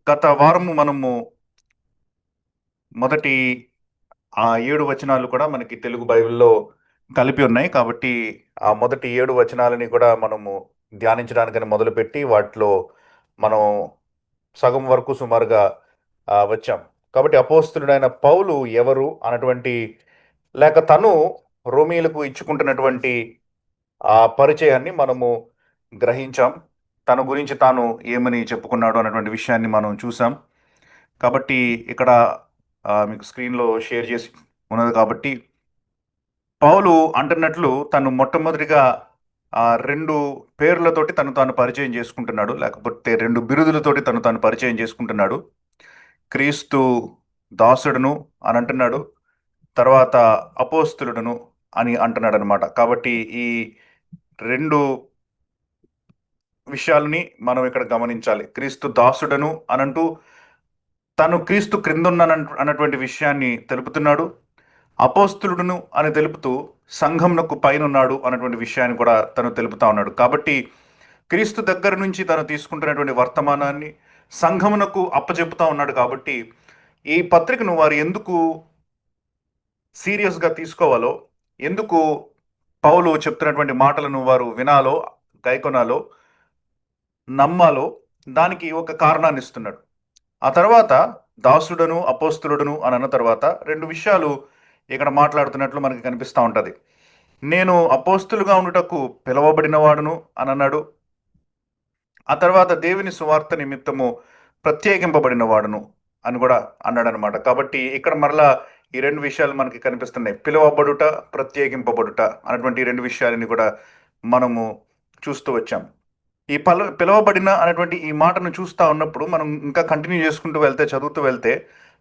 గత వారము మనము మొదటి 7 వచనాలు కూడా మనకి తెలుగు బైబిల్‌లో కలిపి ఉన్నాయి. కాబట్టి ఆ మొదటి 7 వచనాలని కూడా మనము ధ్యానించడానికని మొదలుపెట్టి వాటిలో మనం సగం వరకు సుమారుగా వచ్చాం. కాబట్టి అపోస్తలుడైన పౌలు ఎవరు అన్నటువంటి లేక తను రోమీయులకు ఇచ్చుకుంటున్నటువంటి ఆ పరిచయాన్ని మనము గ్రహించాం. తన గురించి తాను ఏమని చెప్పుకున్నాడు అన్నటువంటి విషయాన్ని మనం చూసాం. కాబట్టి ఇక్కడ మీకు స్క్రీన్‌లో షేర్ చేసి ఉన్నది కాబట్టి, పౌలు అంటున్నట్లు తను మొట్టమొదటిగా 2 పేర్లతోటి తను తాను పరిచయం చేసుకుంటున్నాడు. లేకపోతే 2 బిరుదులతోటి తను తాను పరిచయం చేసుకుంటున్నాడు. క్రీస్తు దాసుడును అని అంటున్నాడు. తర్వాత అపోస్తలుడును అని అంటున్నాడనమాట. కాబట్టి ఈ 2 విషయాల్ని మనం ఇక్కడ గమనించాలి. క్రీస్తు దాసుడను అనంటూ తను క్రీస్తు అన్నటువంటి విషయాన్ని తెలుపుతున్నాడు. అపోస్తలుడును అని తెలుపుతూ సంఘమునకు పైనున్నాడు అన్నటువంటి విషయాన్ని కూడా తను తెలుపుతా ఉన్నాడు. కాబట్టి క్రీస్తు దగ్గర నుంచి తను తీసుకుంటున్నటువంటి వర్తమానాన్ని సంఘమునకు అప్పచెపుతా ఉన్నాడు. కాబట్టి ఈ పత్రికను వారు ఎందుకు సీరియస్‌గా తీసుకోవాలో, ఎందుకు పౌలు చెప్తున్నటువంటి మాటలను వారు వినాలో, గైకొనాలో, నమ్మాలో దానికి ఒక కారణాన్ని ఇస్తున్నాడు. ఆ తర్వాత దాసుడను అపోస్తలుడును అని అన్న తర్వాత 2 విషయాలు ఇక్కడ మాట్లాడుతున్నట్లు మనకి కనిపిస్తా ఉంటది. నేను అపోస్తులుగా ఉండుటకు పిలువబడిన వాడును అని అన్నాడు. ఆ తర్వాత దేవుని సువార్త నిమిత్తము ప్రత్యేకింపబడిన వాడును అని కూడా అన్నాడనమాట. కాబట్టి ఇక్కడ మరలా ఈ 2 విషయాలు మనకి కనిపిస్తున్నాయి. పిలువబడుట, ప్రత్యేకింపబడుట అన్నటువంటి ఈ 2 విషయాలని కూడా మనము చూస్తూ వచ్చాం. ఈ పిలువబడిన అనేటువంటి ఈ మాటను చూస్తా ఉన్నప్పుడు మనం ఇంకా కంటిన్యూ చేసుకుంటూ వెళ్తే చదువుతూ వెళ్తే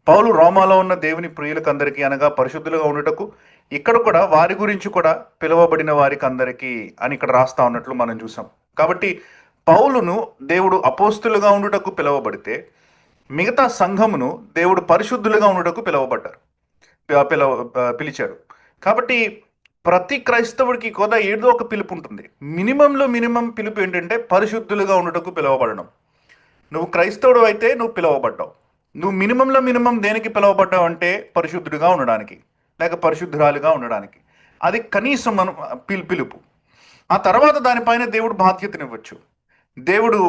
పౌలు రోమాలో ఉన్న దేవుని ప్రియులకు అందరికీ అనగా పరిశుద్ధులుగా ఉండుటకు ఇక్కడ కూడా వారి గురించి కూడా పిలువబడిన వారికి అందరికీ అని ఇక్కడ రాస్తా ఉన్నట్లు మనం చూసాం. కాబట్టి పౌలును దేవుడు అపోస్తులుగా ఉండుటకు పిలువబడితే మిగతా సంఘమును దేవుడు పరిశుద్ధులుగా ఉండుటకు పిలువబడ్డారు పిలవ పిలిచారు. కాబట్టి ప్రతి క్రైస్తవుడికి కూడా ఏదో ఒక పిలుపు ఉంటుంది. మినిమంలో మినిమం పిలుపు ఏంటంటే పరిశుద్ధులుగా ఉండుటకు పిలువబడడం. నువ్వు క్రైస్తవుడు అయితే నువ్వు పిలువబడ్డావు. నువ్వు మినిమంలో మినిమం దేనికి పిలువబడ్డావు అంటే పరిశుద్ధుడిగా ఉండడానికి, లేక పరిశుద్ధురాలిగా ఉండడానికి. అది కనీసం మనం పిలుపు. ఆ తర్వాత దానిపైన దేవుడు బాధ్యతనివ్వచ్చు. దేవుడు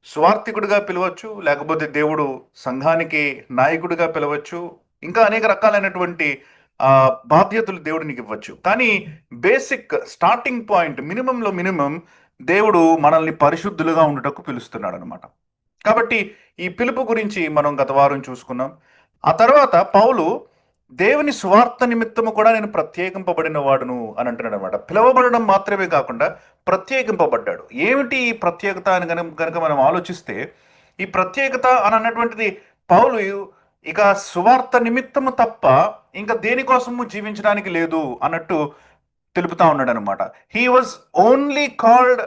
స్వార్థికుడిగా పిలవచ్చు, లేకపోతే దేవుడు సంఘానికి నాయకుడిగా పిలవచ్చు. ఇంకా అనేక రకాలైనటువంటి బాధ్యతలు దేవుడు నీకు ఇవ్వచ్చు. కానీ బేసిక్ స్టార్టింగ్ పాయింట్ మినిమంలో మినిమం దేవుడు మనల్ని పరిశుద్ధులుగా ఉండుటకు పిలుస్తున్నాడు అనమాట. కాబట్టి ఈ పిలుపు గురించి మనం గత వారం చూసుకున్నాం. ఆ తర్వాత పౌలు దేవుని స్వార్థ నిమిత్తము కూడా నేను ప్రత్యేకింపబడిన వాడును అని అంటున్నాడు అనమాట. పిలువబడడం మాత్రమే కాకుండా ప్రత్యేకింపబడ్డాడు. ఏమిటి ఈ ప్రత్యేకత అని కనుక మనం ఆలోచిస్తే, ఈ ప్రత్యేకత అని అన్నటువంటిది పౌలు ఇక సువార్త నిమిత్తము తప్ప ఇంకా దేనికోసము జీవించడానికి లేదు అన్నట్టు తెలుపుతా ఉన్నాడు అనమాట. He was only called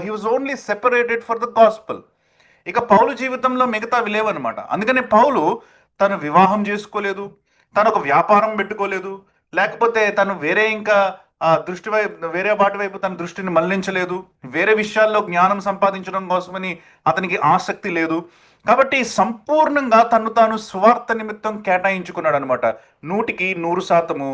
he was only separated for the gospel. ఇక పౌలు జీవితంలో మిగతావి లేవన్నమాట. అందుకని పౌలు తను వివాహం చేసుకోలేదు, తను ఒక వ్యాపారం పెట్టుకోలేదు, లేకపోతే తను వేరే ఇంకా దృష్టి వైపు వేరే వాటి వైపు తన దృష్టిని మళ్లించలేదు, వేరే విషయాల్లో జ్ఞానం సంపాదించడం కోసమని అతనికి ఆసక్తి లేదు. కాబట్టి సంపూర్ణంగా తను తాను స్వార్థ నిమిత్తం కేటాయించుకున్నాడు అనమాట. 100%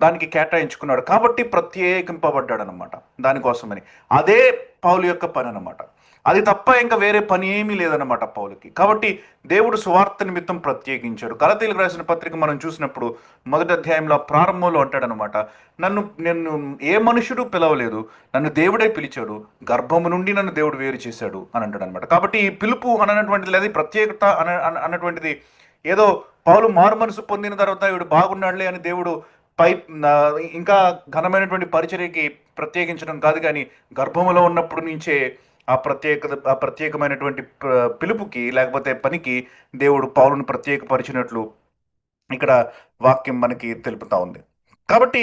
దానికి కేటాయించుకున్నాడు. కాబట్టి ప్రత్యేకింపబడ్డాడు అనమాట దానికోసమని. అదే పౌలు యొక్క పని అనమాట. అది తప్ప ఇంకా వేరే పని ఏమీ లేదన్నమాట పౌలుకి. కాబట్టి దేవుడు సువార్త నిమిత్తం ప్రత్యేకించాడు. గలతీయులకు రాసిన పత్రిక మనం చూసినప్పుడు మొదటి అధ్యాయంలో ప్రారంభంలో అంటాడనమాట, నేను ఏ మనుషుడు పిలవలేదు, నన్ను దేవుడే పిలిచాడు, గర్భము నుండి నన్ను దేవుడు వేరు చేశాడు అని అంటాడనమాట. కాబట్టి ఈ పిలుపు అన్నటువంటిది లేదా ప్రత్యేకత అన్నటువంటిది ఏదో పౌలు మారు మనసు పొందిన తర్వాత వీడు బాగున్నాడులే అని దేవుడు పై ఇంకా ఘనమైనటువంటి పరిచర్యకి ప్రత్యేకించడం కాదు. కానీ గర్భములో ఉన్నప్పుడు నుంచే ఆ ప్రత్యేకమైనటువంటి పిలుపుకి లేకపోతే పనికి దేవుడు పౌలును ప్రత్యేకపరిచినట్లు ఇక్కడ వాక్యం మనకి తెలుపుతా ఉంది. కాబట్టి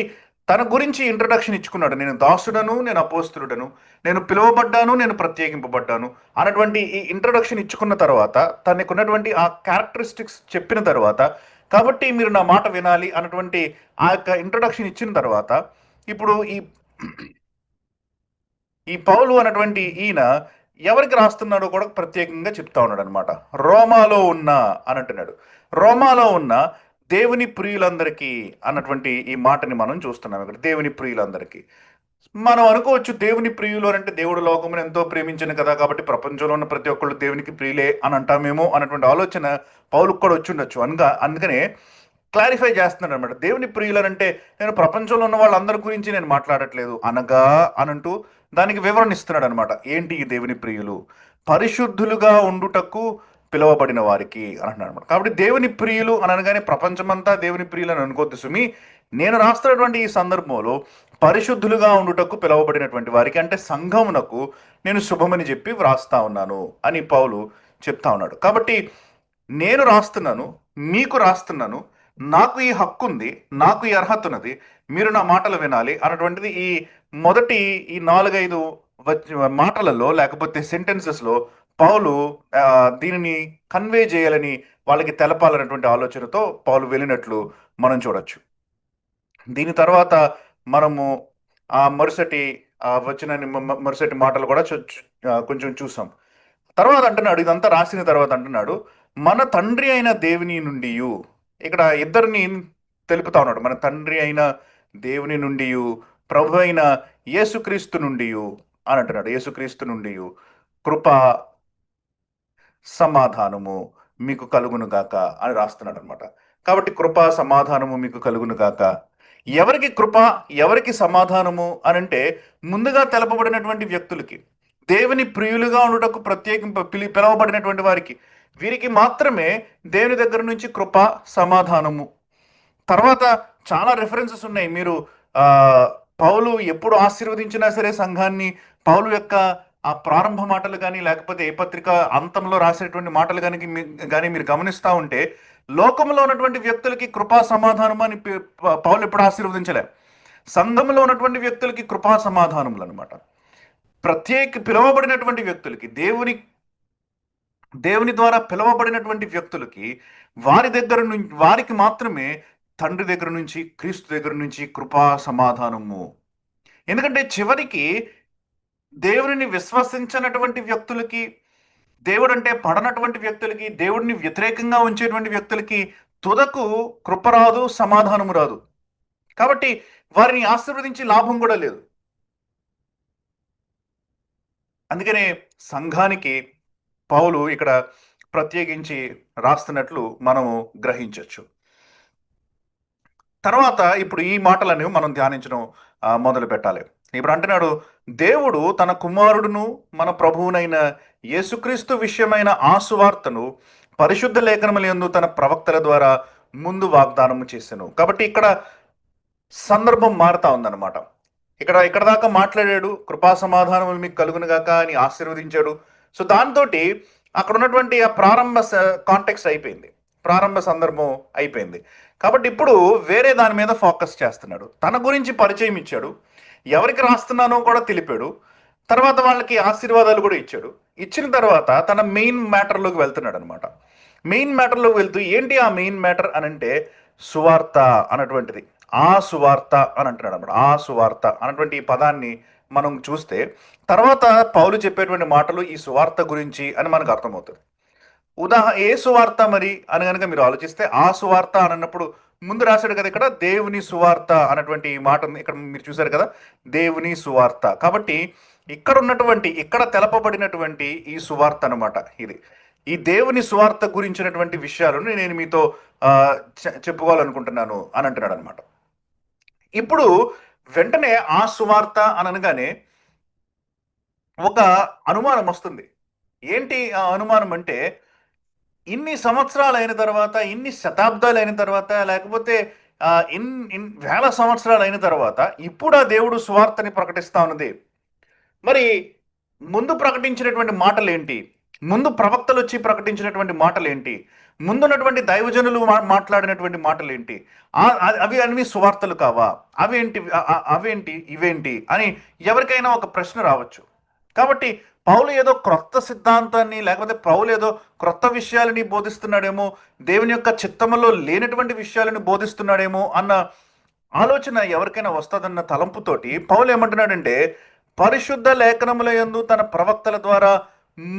తన గురించి ఇంట్రడక్షన్ ఇచ్చుకున్నాడు. నేను దాసుడను, నేను అపోస్తులుడను, నేను పిలువబడ్డాను, నేను ప్రత్యేకింపబడ్డాను అన్నటువంటి ఈ ఇంట్రడక్షన్ ఇచ్చుకున్న తర్వాత, తనకున్నటువంటి ఆ క్యారెక్టరిస్టిక్స్ చెప్పిన తర్వాత, కాబట్టి మీరు నా మాట వినాలి అన్నటువంటి ఆ యొక్క ఇంట్రడక్షన్ ఇచ్చిన తర్వాత, ఇప్పుడు ఈ పౌలు అన్నటువంటి ఈయన ఎవరికి రాస్తున్నాడో కూడా ప్రత్యేకంగా చెప్తా ఉన్నాడు అనమాట. రోమాలో ఉన్న అని అంటున్నాడు. రోమాలో ఉన్న దేవుని ప్రియులందరికీ అన్నటువంటి ఈ మాటని మనం చూస్తున్నాం ఇక్కడ. దేవుని ప్రియులందరికీ మనం అనుకోవచ్చు, దేవుని ప్రియులు అని అంటే దేవుడు లోకమును ఎంతో ప్రేమించను కదా, కాబట్టి ప్రపంచంలో ఉన్న ప్రతి ఒక్కళ్ళు దేవునికి ప్రియులే అని అంటామేమో అన్నటువంటి ఆలోచన పౌలుకు కూడా వచ్చి ఉండొచ్చు. అందుకనే క్లారిఫై చేస్తున్నాడు అనమాట. దేవుని ప్రియులనంటే నేను ప్రపంచంలో ఉన్న వాళ్ళందరి గురించి నేను మాట్లాడట్లేదు అనగా అనంటూ దానికి వివరణ ఇస్తున్నాడు అనమాట. ఏంటి ఈ దేవుని ప్రియులు? పరిశుద్ధులుగా ఉండుటకు పిలువబడిన వారికి అని అంటున్నాడు అనమాట. కాబట్టి దేవుని ప్రియులు అని అనగానే ప్రపంచమంతా దేవుని ప్రియులు అని అనుకోద్దు సుమి. నేను రాస్తున్నటువంటి ఈ సందర్భంలో పరిశుద్ధులుగా ఉండుటకు పిలువబడినటువంటి వారికి, అంటే సంఘమునకు నేను శుభమని చెప్పి వ్రాస్తా ఉన్నాను అని పౌలు చెప్తా ఉన్నాడు. కాబట్టి నేను రాస్తున్నాను, మీకు రాస్తున్నాను, నాకు ఈ హక్కు ఉంది, నాకు ఈ అర్హత ఉన్నది, మీరు నా మాటలు వినాలి అన్నటువంటిది ఈ మొదటి ఈ 4-5 మాటలలో లేకపోతే సెంటెన్సెస్లో పౌలు దీనిని కన్వే చేయాలని, వాళ్ళకి తెలపాలన్నటువంటి ఆలోచనతో పౌలు వెళ్ళినట్లు మనం చూడొచ్చు. దీని తర్వాత మనము ఆ మరుసటి వచ్చిన మరుసటి మాటలు కూడా కొంచెం చూసాం. తర్వాత అంటున్నాడు, ఇదంతా రాసిన తర్వాత అంటున్నాడు, మన తండ్రి అయిన దేవుని నుండి, ఇక్కడ ఇద్దరిని తెలుపుతా ఉన్నాడు. మన తండ్రి అయిన దేవుని నుండి, ప్రభు అయిన యేసుక్రీస్తు నుండి అని అంటున్నాడు. యేసుక్రీస్తు నుండి కృప సమాధానము మీకు కలుగును గాక అని రాస్తున్నాడు అనమాట. కాబట్టి కృప సమాధానము మీకు కలుగును గాక. ఎవరికి కృప, ఎవరికి సమాధానము అని అంటే ముందుగా తెలపబడినటువంటి వ్యక్తులకి, దేవుని ప్రియులుగా ఉండుటకు పిలవబడినటువంటి వారికి, వీరికి మాత్రమే దేవుని దగ్గర నుంచి కృప సమాధానము. తర్వాత చాలా రెఫరెన్సెస్ ఉన్నాయి. మీరు పౌలు ఎప్పుడు ఆశీర్వదించినా సరే సంఘాన్ని, పౌలు యొక్క ఆ ప్రారంభ మాటలు కానీ లేకపోతే ఏ పత్రిక అంతంలో రాసేటువంటి మాటలు కానీ మీరు గమనిస్తూ ఉంటే లోకంలో ఉన్నటువంటి వ్యక్తులకి కృపా సమాధానం అని పౌలు ఎప్పుడు ఆశీర్వదించలే. సంఘంలో ఉన్నటువంటి వ్యక్తులకి కృపా సమాధానములు అనమాట. పిలువబడినటువంటి వ్యక్తులకి, దేవుని ద్వారా పిలువబడినటువంటి వ్యక్తులకి వారికి మాత్రమే తండ్రి దగ్గర నుంచి, క్రీస్తు దగ్గర నుంచి కృపా సమాధానము. ఎందుకంటే చివరికి దేవుని విశ్వసించినటువంటి వ్యక్తులకి, దేవుడు అంటే పడనటువంటి వ్యక్తులకి, దేవుడిని వ్యతిరేకంగా ఉంచేటువంటి వ్యక్తులకి తుదకు కృప రాదు, సమాధానము రాదు. కాబట్టి వారిని ఆశీర్వదించి లాభం కూడా లేదు. అందుకనే సంఘానికి పౌలు ఇక్కడ ప్రత్యేకించి రాస్తున్నట్లు మనము గ్రహించవచ్చు. తర్వాత ఇప్పుడు ఈ మాటలను మనం ధ్యానించడం మొదలు పెట్టాలి. ఇప్పుడు అంటున్నాడు, దేవుడు తన కుమారుడును మన ప్రభువునైన యేసుక్రీస్తు విషయమైన ఆ సువార్తను పరిశుద్ధ లేఖనములందు తన ప్రవక్తల ద్వారా ముందు వాగ్దానము చేశాను. కాబట్టి ఇక్కడ సందర్భం మారుతా ఉందన్నమాట. ఇక్కడ దాకా మాట్లాడాడు, కృపా సమాధానములు మీకు కలుగునుగాక అని ఆశీర్వదించాడు. సో దాంతో అక్కడ ఉన్నటువంటి ఆ ప్రారంభ కాంటెక్స్ట్ అయిపోయింది, ప్రారంభ సందర్భం అయిపోయింది. కాబట్టి ఇప్పుడు వేరే దాని మీద ఫోకస్ చేస్తున్నాడు. తన గురించి పరిచయం ఇచ్చాడు, ఎవరికి రాస్తున్నానో కూడా తెలిపాడు, తర్వాత వాళ్ళకి ఆశీర్వాదాలు కూడా ఇచ్చాడు. ఇచ్చిన తర్వాత తన మెయిన్ మ్యాటర్లోకి వెళ్తున్నాడు అనమాట. మెయిన్ మ్యాటర్లోకి వెళ్తూ ఏంటి ఆ మెయిన్ మ్యాటర్ అని అంటే సువార్త అన్నటువంటిది. ఆ సువార్త అని అంటున్నాడు అనమాట. ఆ సువార్త అన్నటువంటి ఈ పదాన్ని మనం చూస్తే తర్వాత పౌలు చెప్పేటువంటి మాటలు ఈ సువార్త గురించి అని మనకు అర్థమవుతుంది. ఏ సువార్త మరి అని కనుక మీరు ఆలోచిస్తే, ఆ సువార్త అని అన్నప్పుడు ముందు రాశాడు కదా ఇక్కడ దేవుని సువార్త అన్నటువంటి మాట ఇక్కడ మీరు చూశారు కదా, దేవుని సువార్త. కాబట్టి ఇక్కడ తెలపబడినటువంటి ఈ సువార్త అనమాట ఇది. ఈ దేవుని సువార్త గురించినటువంటి విషయాలను నేను మీతో చెప్పుకోవాలనుకుంటున్నాను అని అంటున్నాడు అనమాట. ఇప్పుడు వెంటనే ఆ సువార్త అని అనగానే ఒక అనుమానం వస్తుంది. ఏంటి ఆ అనుమానం అంటే, ఇన్ని సంవత్సరాలు అయిన తర్వాత, ఇన్ని శతాబ్దాలు అయిన తర్వాత, లేకపోతే వేల సంవత్సరాలు అయిన తర్వాత ఇప్పుడు ఆ దేవుడు సువార్తని ప్రకటిస్తా ఉన్నది. మరి ముందు ప్రకటించినటువంటి మాటలు ఏంటి? ముందు ప్రవక్తలు వచ్చి ప్రకటించినటువంటి మాటలు ఏంటి? ముందున్నటువంటి దైవజనులు మాట్లాడినటువంటి మాటలు ఏంటి? అవి అన్ని సువార్తలు కావా? అవేంటి ఇవేంటి అని ఎవరికైనా ఒక ప్రశ్న రావచ్చు. కాబట్టి పౌలు ఏదో క్రొత్త సిద్ధాంతాన్ని, లేకపోతే పౌలు ఏదో క్రొత్త విషయాలని బోధిస్తున్నాడేమో, దేవుని యొక్క చిత్తములో లేనటువంటి విషయాలను బోధిస్తున్నాడేమో అన్న ఆలోచన ఎవరికైనా వస్తుందన్న తలంపుతోటి పౌలు ఏమంటున్నాడంటే, పరిశుద్ధ లేఖనముల యందు తన ప్రవక్తల ద్వారా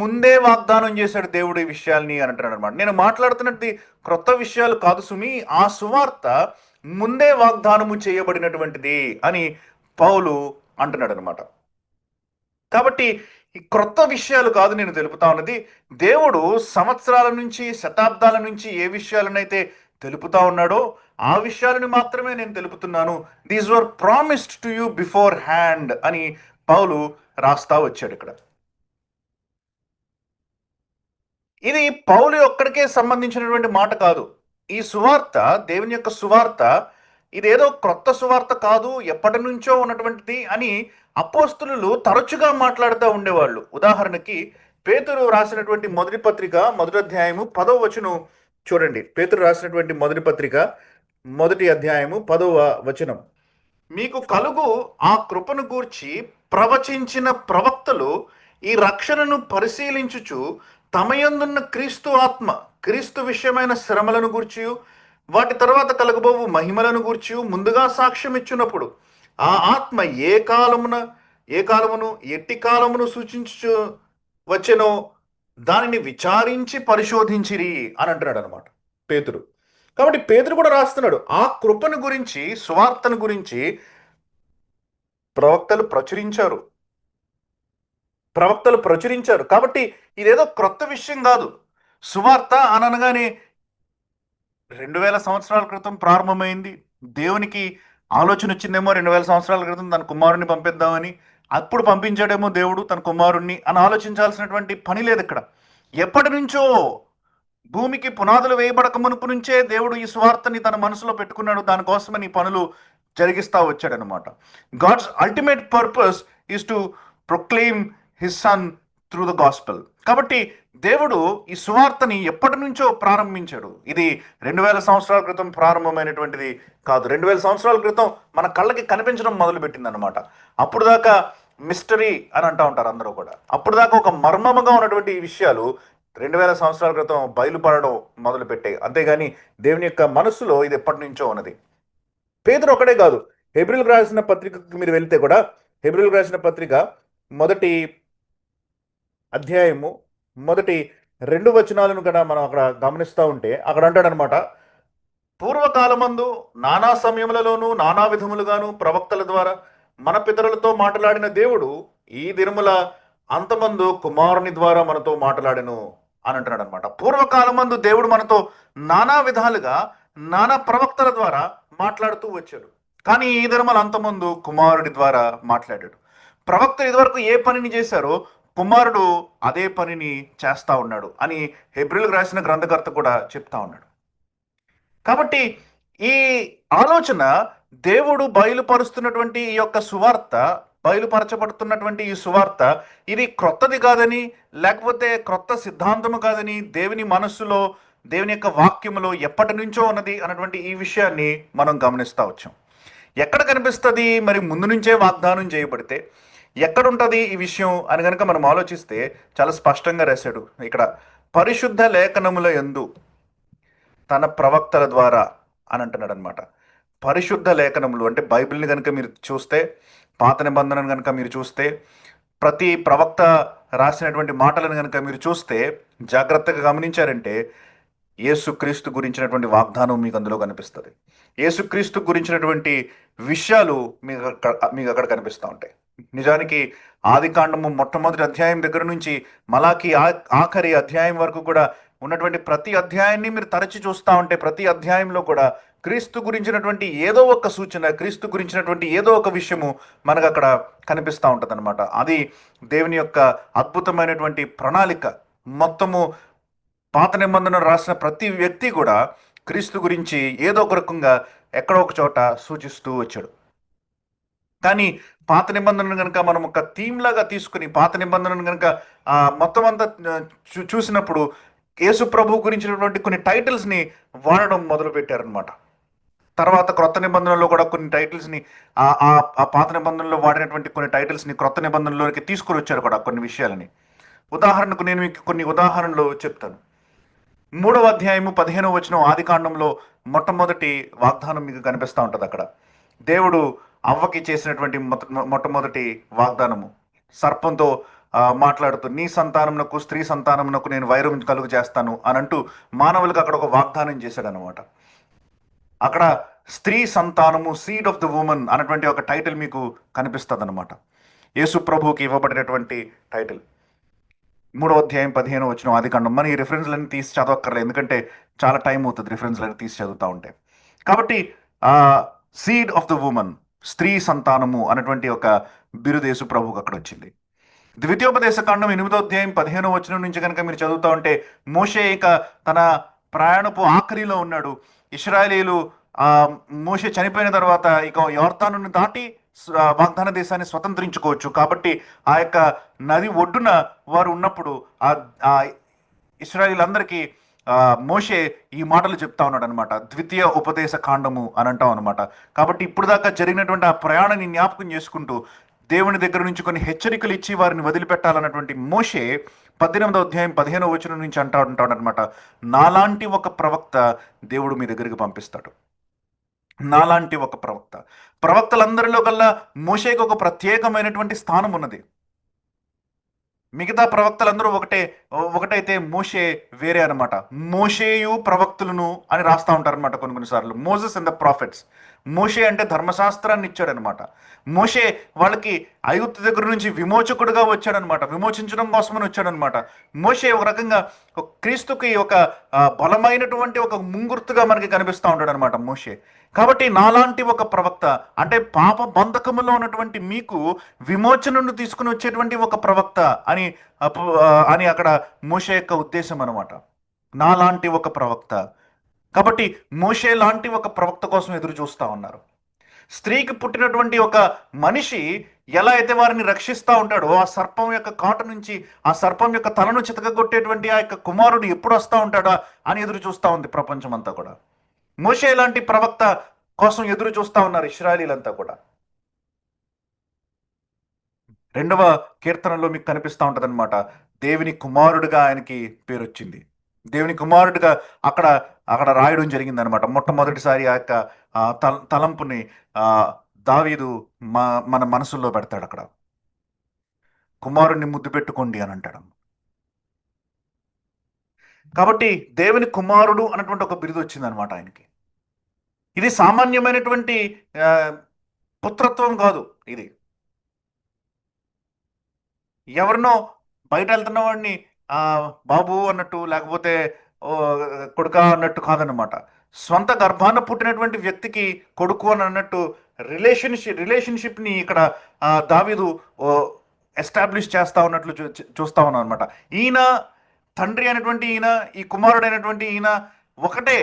ముందే వాగ్దానం చేశాడు దేవుడు ఈ విషయాల్ని అని అంటున్నాడు అనమాట. నేను మాట్లాడుతున్నది క్రొత్త విషయాలు కాదు సుమి, ఆ సువార్త ముందే వాగ్దానము చేయబడినటువంటిది అని పౌలు అంటున్నాడు అనమాట. కాబట్టి ఈ క్రొత్త విషయాలు కాదు నేను తెలుపుతా ఉన్నది. దేవుడు సంవత్సరాల నుంచి శతాబ్దాల నుంచి ఏ విషయాలనైతే తెలుపుతా ఉన్నాడో ఆ విషయాలను మాత్రమే నేను తెలుపుతున్నాను. These were promised to you before hand అని పౌలు రాస్తా వచ్చాడు ఇక్కడ. ఇది పౌలు ఒక్కడికే సంబంధించినటువంటి మాట కాదు. ఈ సువార్త, దేవుని యొక్క సువార్త, ఇదేదో క్రొత్త సువార్త కాదు, ఎప్పటి నుంచో ఉన్నటువంటిది అని అపోస్తులు తరచుగా మాట్లాడుతూ ఉండేవాళ్ళు. ఉదాహరణకి పేతురు రాసినటువంటి మొదటి పత్రిక మొదటి అధ్యాయము 10వ వచనం చూడండి. పేతురు రాసినటువంటి మొదటి పత్రిక మొదటి అధ్యాయము 10వ వచనం. మీకు కలుగు ఆ కృపను గూర్చి ప్రవచించిన ప్రవక్తలు ఈ రక్షణను పరిశీలించుచు తమయందున్న క్రీస్తు ఆత్మ, క్రీస్తు విషయమైన శ్రమలను గూర్చి వాటి తర్వాత కలగబోవు మహిమలను గూర్చి ముందుగా సాక్ష్యం ఇచ్చినప్పుడు ఆ ఆత్మ ఏ కాలమును ఎట్టి కాలమును సూచించు వచ్చెనో దానిని విచారించి పరిశోధించిరి అని అంటున్నాడు అనమాట పేతురు. కాబట్టి పేతురు కూడా రాస్తున్నాడు ఆ కృపను గురించి, సువార్తను గురించి ప్రవక్తలు ప్రచురించారు. కాబట్టి ఇదేదో క్రొత్త విషయం కాదు. సువార్త అని అనగానే 2000 సంవత్సరాల క్రితం ప్రారంభమైంది. దేవునికి ఆలోచన వచ్చిందేమో 2000 సంవత్సరాల క్రితం తన కుమారుణ్ణి పంపిద్దామని. అప్పుడు పంపించాడేమో దేవుడు తన కుమారుణ్ణి అని ఆలోచించాల్సినటువంటి పని లేదు ఇక్కడ. ఎప్పటి నుంచో భూమికి పునాదులు వేయబడక మునుపు నుంచే దేవుడు ఈ స్వార్థని తన మనసులో పెట్టుకున్నాడు. దానికోసమని ఈ పనులు జరిగిస్తా వచ్చాడనమాట. God's ultimate purpose is to proclaim his son through the gospel. కాబట్టి దేవుడు ఈ సువార్తని ఎప్పటి నుంచో ప్రారంభించాడు. ఇది 2000 సంవత్సరాల క్రితం ప్రారంభమైనటువంటిది కాదు. 2000 సంవత్సరాల క్రితం మన కళ్ళకి కనిపించడం మొదలుపెట్టింది అనమాట. అప్పుడు దాకా మిస్టరీ అని అంటూ ఉంటారు అందరూ కూడా. అప్పుడు దాకా ఒక మర్మముగా ఉన్నటువంటి ఈ విషయాలు 2000 సంవత్సరాల క్రితం బయలుపడడం మొదలుపెట్టాయి. అంతేగాని దేవుని యొక్క మనస్సులో ఇది ఎప్పటి నుంచో ఉన్నది. పేతురు ఒకటే కాదు, హెబ్రీయులకు రాసిన పత్రికకు మీరు వెళ్తే కూడా, హెబ్రీయులకు రాసిన పత్రిక మొదటి అధ్యాయము మొదటి 2 వచనాలను కూడా మనం అక్కడ గమనిస్తూ ఉంటే అక్కడ అంటాడనమాట, పూర్వకాలమందు నానా సమయములలోనూ నానా విధములుగాను ప్రవక్తల ద్వారా మన పితరులతో మాట్లాడిన దేవుడు ఈ దినముల అంతమందు కుమారుని ద్వారా మనతో మాట్లాడెను అని అంటున్నాడు అనమాట. పూర్వకాలమందు దేవుడు మనతో నానా విధాలుగా నానా ప్రవక్తల ద్వారా మాట్లాడుతూ వచ్చాడు. కానీ ఈ దినముల అంతమందు కుమారుడి ద్వారా మాట్లాడాడు. ప్రవక్తలు ఇదివరకు ఏ పనిని చేశారో కుమారుడు అదే పనిని చేస్తా ఉన్నాడు అని హెబ్రీయులకు రాసిన గ్రంథకర్త కూడా చెప్తా ఉన్నాడు. కాబట్టి ఈ ఆలోచన దేవుడు బయలుపరుస్తున్నటువంటి ఈ యొక్క సువార్త, బయలుపరచబడుతున్నటువంటి ఈ సువార్త ఇది క్రొత్తది కాదని, లేకపోతే క్రొత్త సిద్ధాంతము కాదని, దేవుని మనస్సులో, దేవుని యొక్క వాక్యములో ఎప్పటి నుంచో ఉన్నది అన్నటువంటి ఈ విషయాన్ని మనం గమనిస్తూ వచ్చాం. ఎక్కడ కనిపిస్తుంది మరి? ముందు నుంచే వాగ్దానం చేయబడితే ఎక్కడుంటుంది ఈ విషయం అని కనుక మనం ఆలోచిస్తే చాలా స్పష్టంగా రాశాడు ఇక్కడ, పరిశుద్ధ లేఖనముల యందు తన ప్రవక్తల ద్వారా అని అంటున్నాడు అనమాట. పరిశుద్ధ లేఖనములు అంటే బైబిల్ని కనుక మీరు చూస్తే, పాత నిబంధనను కనుక మీరు చూస్తే, ప్రతి ప్రవక్త రాసినటువంటి మాటలను కనుక మీరు చూస్తే, జాగ్రత్తగా గమనించారంటే యేసుక్రీస్తు గురించినటువంటి వాగ్దానం మీకు అందులో కనిపిస్తుంది. యేసుక్రీస్తు గురించినటువంటి విషయాలు మీకు అక్కడ కనిపిస్తూ ఉంటాయి. నిజానికి ఆది కాండము మొట్టమొదటి అధ్యాయం దగ్గర నుంచి మలాకి ఆఖరి అధ్యాయం వరకు కూడా ఉన్నటువంటి ప్రతి అధ్యాయాన్ని మీరు తరచి చూస్తూ ఉంటే ప్రతి అధ్యాయంలో కూడా క్రీస్తు గురించినటువంటి ఏదో ఒక సూచన, క్రీస్తు గురించినటువంటి ఏదో ఒక విషయము మనకు అక్కడ కనిపిస్తూ ఉంటుంది అనమాట. అది దేవుని యొక్క అద్భుతమైనటువంటి ప్రణాళిక. మొత్తము పాత నిబంధన రాసిన ప్రతి వ్యక్తి కూడా క్రీస్తు గురించి ఏదో ఒక రకంగా ఎక్కడో ఒక చోట సూచిస్తూ వచ్చాడు. కానీ పాత నిబంధనను కనుక మనం ఒక థీమ్ లాగా తీసుకుని పాత నిబంధనను కనుక మొత్తం అంతా చూసినప్పుడు యేసు ప్రభు గురించినటువంటి కొన్ని టైటిల్స్ని వాడడం మొదలు పెట్టారనమాట. తర్వాత క్రొత్త నిబంధనలో కూడా కొన్ని టైటిల్స్ని ఆ పాత నిబంధనలో వాడినటువంటి కొన్ని టైటిల్స్ని క్రొత్త నిబంధనలోకి తీసుకుని వచ్చారు కూడా కొన్ని విషయాలని. ఉదాహరణకు నేను మీకు కొన్ని ఉదాహరణలు చెప్తాను. 3వ అధ్యాయము 15వ వచనం ఆది కాండంలో మొట్టమొదటి వాగ్దానం మీకు కనిపిస్తూ ఉంటుంది. అక్కడ దేవుడు అవ్వకి చేసినటువంటి మొట్టమొదటి వాగ్దానము, సర్పంతో మాట్లాడుతూ నీ సంతానమునకు స్త్రీ సంతానమునకు నేను వైరం కలుగు చేస్తాను అని అంటూ మానవులకు అక్కడ ఒక వాగ్దానం చేశాడనమాట. అక్కడ స్త్రీ సంతానము, సీడ్ ఆఫ్ ద ఉమెన్ అన్నటువంటి ఒక టైటిల్ మీకు కనిపిస్తుంది అనమాట. యేసు ప్రభువుకి ఇవ్వబడినటువంటి టైటిల్. 3వ అధ్యాయం 15వ వచనం ఆదికాండం. మన ఈ రిఫరెన్స్లన్నీ తీసి చదవక్కర్లేదు, ఎందుకంటే చాలా టైం అవుతుంది రిఫరెన్స్లన్నీ తీసి చదువుతూ ఉంటే. కాబట్టి సీడ్ ఆఫ్ ద ఉమెన్, స్త్రీ సంతానము అన్నటువంటి ఒక బిరుదు యేసు ప్రభువుకి అక్కడ వచ్చింది. ద్వితీయోపదేశ కాండం 8వ అధ్యాయం 15వ వచనం నుంచి కనుక మీరు చదువుతూ ఉంటే, మోషే ఇక తన ప్రయాణపు ఆఖరిలో ఉన్నాడు. ఇశ్రాయేలీలు ఆ మోషే చనిపోయిన తర్వాత ఇక యోర్దానును దాటి వాగ్దాన దేశాన్ని స్వతంత్రించుకోవచ్చు. కాబట్టి ఆ యొక్క నది ఒడ్డున వారు ఉన్నప్పుడు ఆ ఆ ఇశ్రాయేలీలందరికీ మోషే ఈ మాటలు చెప్తా ఉన్నాడు అనమాట. ద్వితీయ ఉపదేశ కాండము అని అంటాం అనమాట. కాబట్టి ఇప్పుడు దాకా జరిగినటువంటి ఆ ప్రయాణాన్ని జ్ఞాపకం చేసుకుంటూ దేవుని దగ్గర నుంచి కొన్ని హెచ్చరికలు ఇచ్చి వారిని వదిలిపెట్టాలన్నటువంటి మోషే 18వ అధ్యాయం 15వ వచనం నుంచి ఉంటాడు అనమాట. నాలాంటి ఒక ప్రవక్త దేవుడు మీ దగ్గరికి పంపిస్తాడు. నాలాంటి ఒక ప్రవక్త. ప్రవక్తలందరిలో కల్లా మోషేకి ఒక ప్రత్యేకమైనటువంటి స్థానం ఉన్నది. మిగతా ప్రవక్తలందరూ ఒకటైతే మోషే వేరే అనమాట. మోషేయు ప్రవక్తులను అని రాస్తూ ఉంటారనమాట కొన్నిసార్లు. Moses and the prophets. మోషే అంటే ధర్మశాస్త్రాన్ని ఇచ్చాడనమాట. మోషే వాళ్ళకి ఐగుప్తు దగ్గర నుంచి విమోచకుడుగా వచ్చాడనమాట. విమోచించడం కోసమని వచ్చాడనమాట. మోషే ఒక రకంగా క్రీస్తుకి ఒక బలమైనటువంటి ఒక ముంగుర్తుగా మనకి కనిపిస్తూ ఉంటాడు అనమాట మోషే. కాబట్టి నాలాంటి ఒక ప్రవక్త అంటే పాప బంధకములో ఉన్నటువంటి మీకు విమోచనను తీసుకుని వచ్చేటువంటి ఒక ప్రవక్త అని అని అక్కడ మోషే యొక్క ఉద్దేశం అనమాట. నాలాంటి ఒక ప్రవక్త. కాబట్టి మోషే లాంటి ఒక ప్రవక్త కోసం ఎదురు చూస్తూ ఉన్నారు. స్త్రీకి పుట్టినటువంటి ఒక మనిషి ఎలా అయితే వారిని రక్షిస్తూ ఉంటాడో, ఆ సర్పం యొక్క కాటు నుంచి ఆ సర్పం యొక్క తలను చితకగొట్టేటువంటి ఆ యొక్క కుమారుడు ఎప్పుడు వస్తూ ఉంటాడా అని ఎదురు చూస్తూ ఉంది ప్రపంచం అంతా కూడా. మోషే లాంటి ప్రవక్త కోసం ఎదురు చూస్తూ ఉన్నారు ఇశ్రాయేలీలంతా కూడా. 2వ కీర్తనలో మీకు కనిపిస్తూ ఉంటుంది అనమాట. దేవుని కుమారుడిగా ఆయనకి పేరు వచ్చింది. దేవుని కుమారుడిగా అక్కడ అక్కడ రాయడం జరిగింది అనమాట. మొట్టమొదటిసారి ఆ యొక్క తలంపుని దావీదు మన మనసుల్లో పెడతాడు. అక్కడ కుమారుణ్ణి ముద్దు పెట్టుకోండి అని అంటాడు. కాబట్టి దేవుని కుమారుడు అన్నటువంటి ఒక బిరుదు వచ్చింది అనమాట ఆయనకి. ఇది సామాన్యమైనటువంటి పుత్రత్వం కాదు. ఇది ఎవరినో బయట వెళ్తున్న వాడిని బాబు అన్నట్టు, లేకపోతే కొడుక అన్నట్టు కాదనమాట. స్వంత గర్భాన పుట్టినటువంటి వ్యక్తికి కొడుకు అని అన్నట్టు రిలేషన్షిప్ని ఇక్కడ దావీదు ఎస్టాబ్లిష్ చేస్తా ఉన్నట్లు చూస్తా ఉన్నాం అనమాట. ఈయన తండ్రి అయినటువంటి ఈయన, ఈ కుమారుడు అయినటువంటి ఈయన ఒకటే.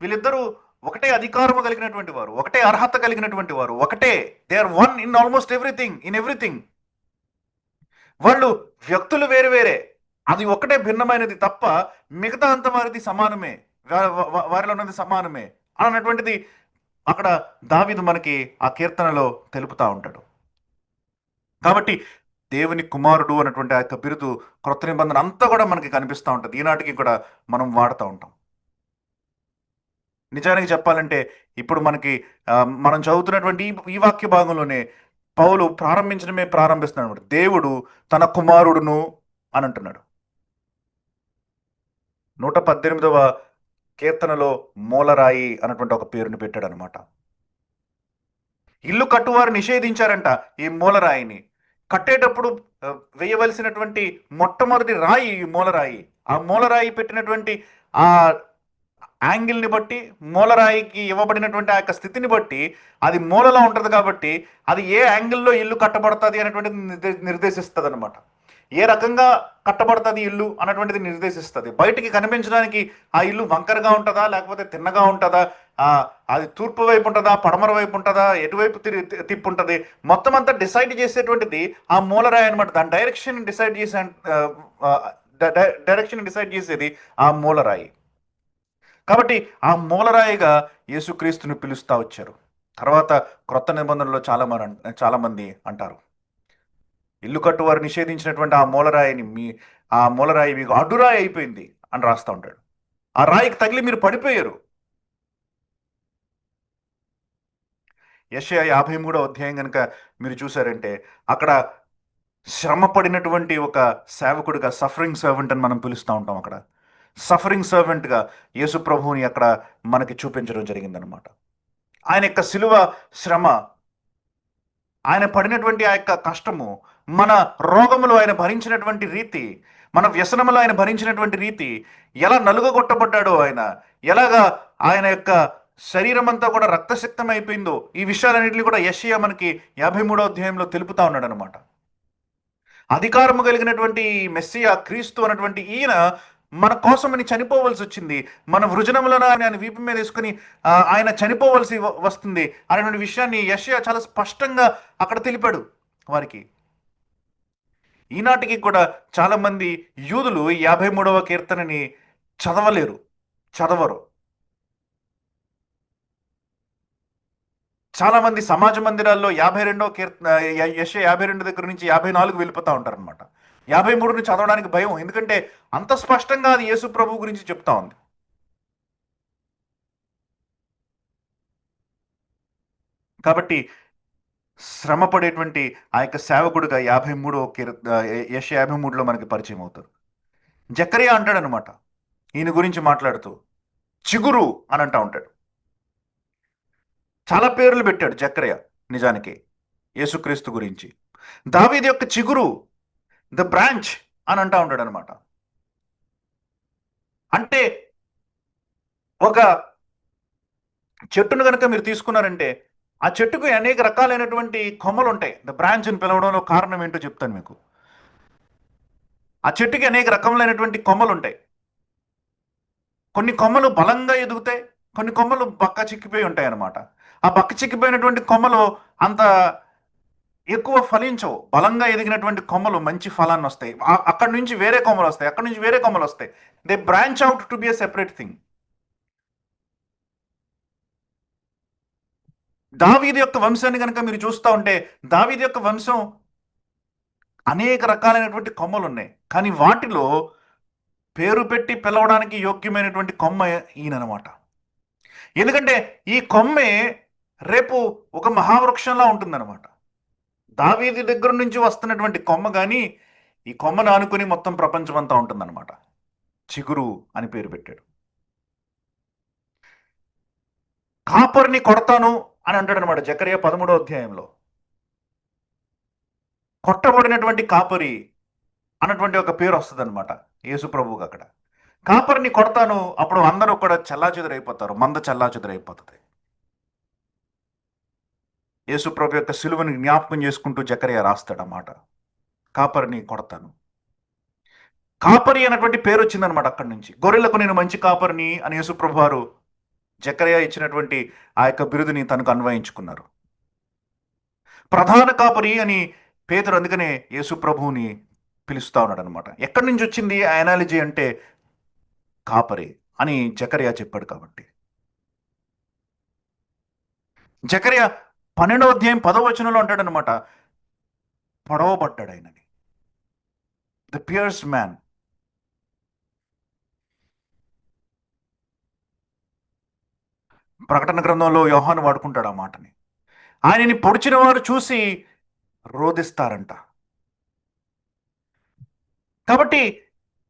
వీళ్ళిద్దరూ ఒకటే అధికారము కలిగినటువంటి వారు, ఒకటే అర్హత కలిగినటువంటి వారు, ఒకటే. They are one in almost everything. వాళ్ళు వ్యక్తులు వేరు వేరే, అది ఒకటే భిన్నమైనది తప్ప మిగతా అంత వారిది సమానమే, వారిలో ఉన్నది సమానమే అన్నటువంటిది అక్కడ దావీదు మనకి ఆ కీర్తనలో తెలుపుతా ఉంటాడు. కాబట్టి దేవుని కుమారుడు అన్నటువంటి ఆ యొక్క బిరుదు క్రొత్త నిబంధన అంతా కూడా మనకి కనిపిస్తూ ఉంటుంది. ఈనాటికి కూడా మనం వాడుతూ ఉంటాం. నిజానికి చెప్పాలంటే ఇప్పుడు మనకి మనం చదువుతున్నటువంటి ఈ వాక్య భాగంలోనే పౌలు ప్రారంభిస్తున్నాడు. దేవుడు తన కుమారుడును అని అంటున్నాడు. 118వ కీర్తనలో మూలరాయి అన్నటువంటి ఒక పేరుని పెట్టాడు అనమాట. ఇల్లు కట్టువారు నిషేధించారంట ఈ మూలరాయిని. కట్టేటప్పుడు వేయవలసినటువంటి మొట్టమొదటి రాయి ఈ మూలరాయి. ఆ మూలరాయి పెట్టినటువంటి ఆ యాంగిల్ని బట్టి, మూలరాయికి ఇవ్వబడినటువంటి ఆ యొక్క స్థితిని బట్టి అది మూలలో ఉంటుంది. కాబట్టి అది ఏ యాంగిల్లో ఇల్లు కట్టబడుతుంది అనేటువంటిది నిర్దేశిస్తుంది అనమాట. ఏ రకంగా కట్టబడుతుంది ఇల్లు అన్నటువంటిది నిర్దేశిస్తుంది. బయటికి కనిపించడానికి ఆ ఇల్లు వంకరగా ఉంటుందా, లేకపోతే తిన్నగా ఉంటుందా, అది తూర్పు వైపు ఉంటుందా, పడమర వైపు ఉంటుందా, ఎటువైపు తిప్పు ఉంటుంది, మొత్తం అంతా డిసైడ్ చేసేటువంటిది ఆ మూలరాయి అనమాట. దాని డైరెక్షన్ డిసైడ్ చేసేది ఆ మూలరాయి. కాబట్టి ఆ మూలరాయిగా యేసుక్రీస్తుని పిలుస్తూ వచ్చారు. తర్వాత క్రొత్త నిబంధనలో చాలామంది అంటారు, ఇల్లు కట్టువారు నిషేధించినటువంటి ఆ మూలరాయి మీకు అడ్డురాయి అయిపోయింది అని రాస్తూ ఉంటాడు. ఆ రాయికి తగిలి మీరు పడిపోయారు. యెషయా 53వ అధ్యాయం గనుక మీరు చూసారంటే, అక్కడ శ్రమ పడినటువంటి ఒక సేవకుడిగా సఫరింగ్ సర్వెంట్ అని మనం పిలుస్తా ఉంటాం అక్కడ. సఫరింగ్ సర్వెంట్‌గా యేసు ప్రభువుని అక్కడ మనకి చూపించడం జరిగిందనమాట. ఆయన యొక్క శిలువ శ్రమ, ఆయన పడినటువంటి ఆ యొక్క కష్టము, మన రోగములు ఆయన భరించినటువంటి రీతి, మన వ్యసనములు ఆయన భరించినటువంటి రీతి, ఎలా నలుగగొట్టబడ్డాడో ఆయన, ఎలాగా ఆయన యొక్క శరీరం అంతా కూడా రక్తసిక్తం అయిపోయిందో, ఈ విషయాలన్నింటినీ కూడా యెషయా మనకి 53వ అధ్యాయంలో తెలుపుతా ఉన్నాడనమాట. అధికారము కలిగినటువంటి మెస్సియా క్రీస్తు అన్నటువంటి ఈయన మన కోసమని చనిపోవలసి వచ్చింది. మన వృజనములను ఆయన వీపు మీద వేసుకుని ఆయన చనిపోవలసి వస్తుంది అనేటువంటి విషయాన్ని యెషయా చాలా స్పష్టంగా అక్కడ తెలిపాడు వారికి. ఈనాటికి కూడా చాలా మంది యూదులు ఈ 53వ కీర్తనని చదవలేరు, చదవరు. చాలా మంది సమాజ మందిరాల్లో 52వ కీర్తన యెషయా 52 దగ్గర నుంచి 54కి వెళ్ళిపోతా ఉంటారనమాట. 53ని చదవడానికి భయం. ఎందుకంటే అంత స్పష్టంగా అది యేసు ప్రభు గురించి చెప్తా ఉంది. కాబట్టి శ్రమ పడేటువంటి ఆ యొక్క సేవకుడిగా 53వ యెషయా 53లో మనకి పరిచయం అవుతారు. జకర్యా అంటాడనమాట ఈయన గురించి మాట్లాడుతూ, చిగురు అని అంటా ఉంటాడు. చాలా పేర్లు పెట్టాడు జకర్యా నిజానికి యేసుక్రీస్తు గురించి. దావీదు యొక్క చిగురు, ద బ్రాంచ్ అని అంటా ఉంటాడు అనమాట. అంటే ఒక చెట్టును కనుక మీరు తీసుకున్నారంటే ఆ చెట్టుకు అనేక రకాలైనటువంటి కొమ్మలు ఉంటాయి. ద బ్రాంచ్ అని పిలవడంలో కారణం ఏంటో చెప్తాను మీకు. ఆ చెట్టుకి అనేక రకములైనటువంటి కొమ్మలు ఉంటాయి. కొన్ని కొమ్మలు బలంగా ఎదుగుతాయి, కొన్ని కొమ్మలు బక్క చిక్కిపోయి ఉంటాయి అన్నమాట. ఆ బక్క చిక్కిపోయినటువంటి కొమ్మలు అంత ఎక్కువ ఫలించవు. బలంగా ఎదిగినటువంటి కొమ్మలు మంచి ఫలాన్ని వస్తాయి. అక్కడి నుంచి వేరే కొమ్మలు వస్తాయి, అక్కడి నుంచి వేరే కొమ్మలు వస్తాయి. They branch out to be a separate thing. దావీదు యొక్క వంశాన్ని కనుక మీరు చూస్తూ ఉంటే, దావీదు యొక్క వంశం అనేక రకాలైనటువంటి కొమ్మలు ఉన్నాయి. కానీ వాటిలో పేరు పెట్టి పిలవడానికి యోగ్యమైనటువంటి కొమ్మ ఈయననమాట. ఎందుకంటే ఈ కొమ్మే రేపు ఒక మహావృక్షంలా ఉంటుందన్నమాట. దావీదు దగ్గర నుంచి వస్తున్నటువంటి కొమ్మ గాని ఈ కొమ్మను ఆనుకుని మొత్తం ప్రపంచం అంతా ఉంటుందన్నమాట. చిగురు అని పేరు పెట్టాడు. కాపరిని కొడతాను అని అంటాడు అనమాట జకర్యా 13వ అధ్యాయంలో. కొట్టబడినటువంటి కాపరి అన్నటువంటి ఒక పేరు వస్తుంది అనమాట యేసు ప్రభువుకి అక్కడ. కాపరిని కొడతాను, అప్పుడు అందరూ కూడా చెల్లాచెదురైపోతారు, మంద చెల్లాచెదురైపోతుంది. యేసు ప్రభు యొక్క సిలువని జ్ఞాపకం చేసుకుంటూ జకర్యా రాస్తాడన్నమాట. కాపరిని కొడతాను. కాపరి అన్నటువంటి పేరు వచ్చిందనమాట అక్కడి నుంచి. గొర్రెలకు నేను మంచి కాపరిని అని యేసు ప్రభు వారు జకర్యా ఇచ్చినటువంటి ఆ యొక్క బిరుదుని తనకు అన్వయించుకున్నారు. ప్రధాన కాపరి అని పేతురు అందుకనే యేసు ప్రభువుని పిలుస్తా ఉన్నాడు అనమాట. ఎక్కడి నుంచి వచ్చింది ఆ ఎనాలజీ అంటే కాపరి అని జకర్యా చెప్పాడు కాబట్టి. జకర్యా 12వ అధ్యాయం 10వ వచనంలో అంటాడనమాట, పొడవబడ్డాడు ఆయనని, ద పియర్స్ మ్యాన్. ప్రకటన గ్రంథంలో యోహాను వాడుకుంటాడు ఆ మాటని. ఆయనని పొడిచిన వారు చూసి రోదిస్తారంట. కాబట్టి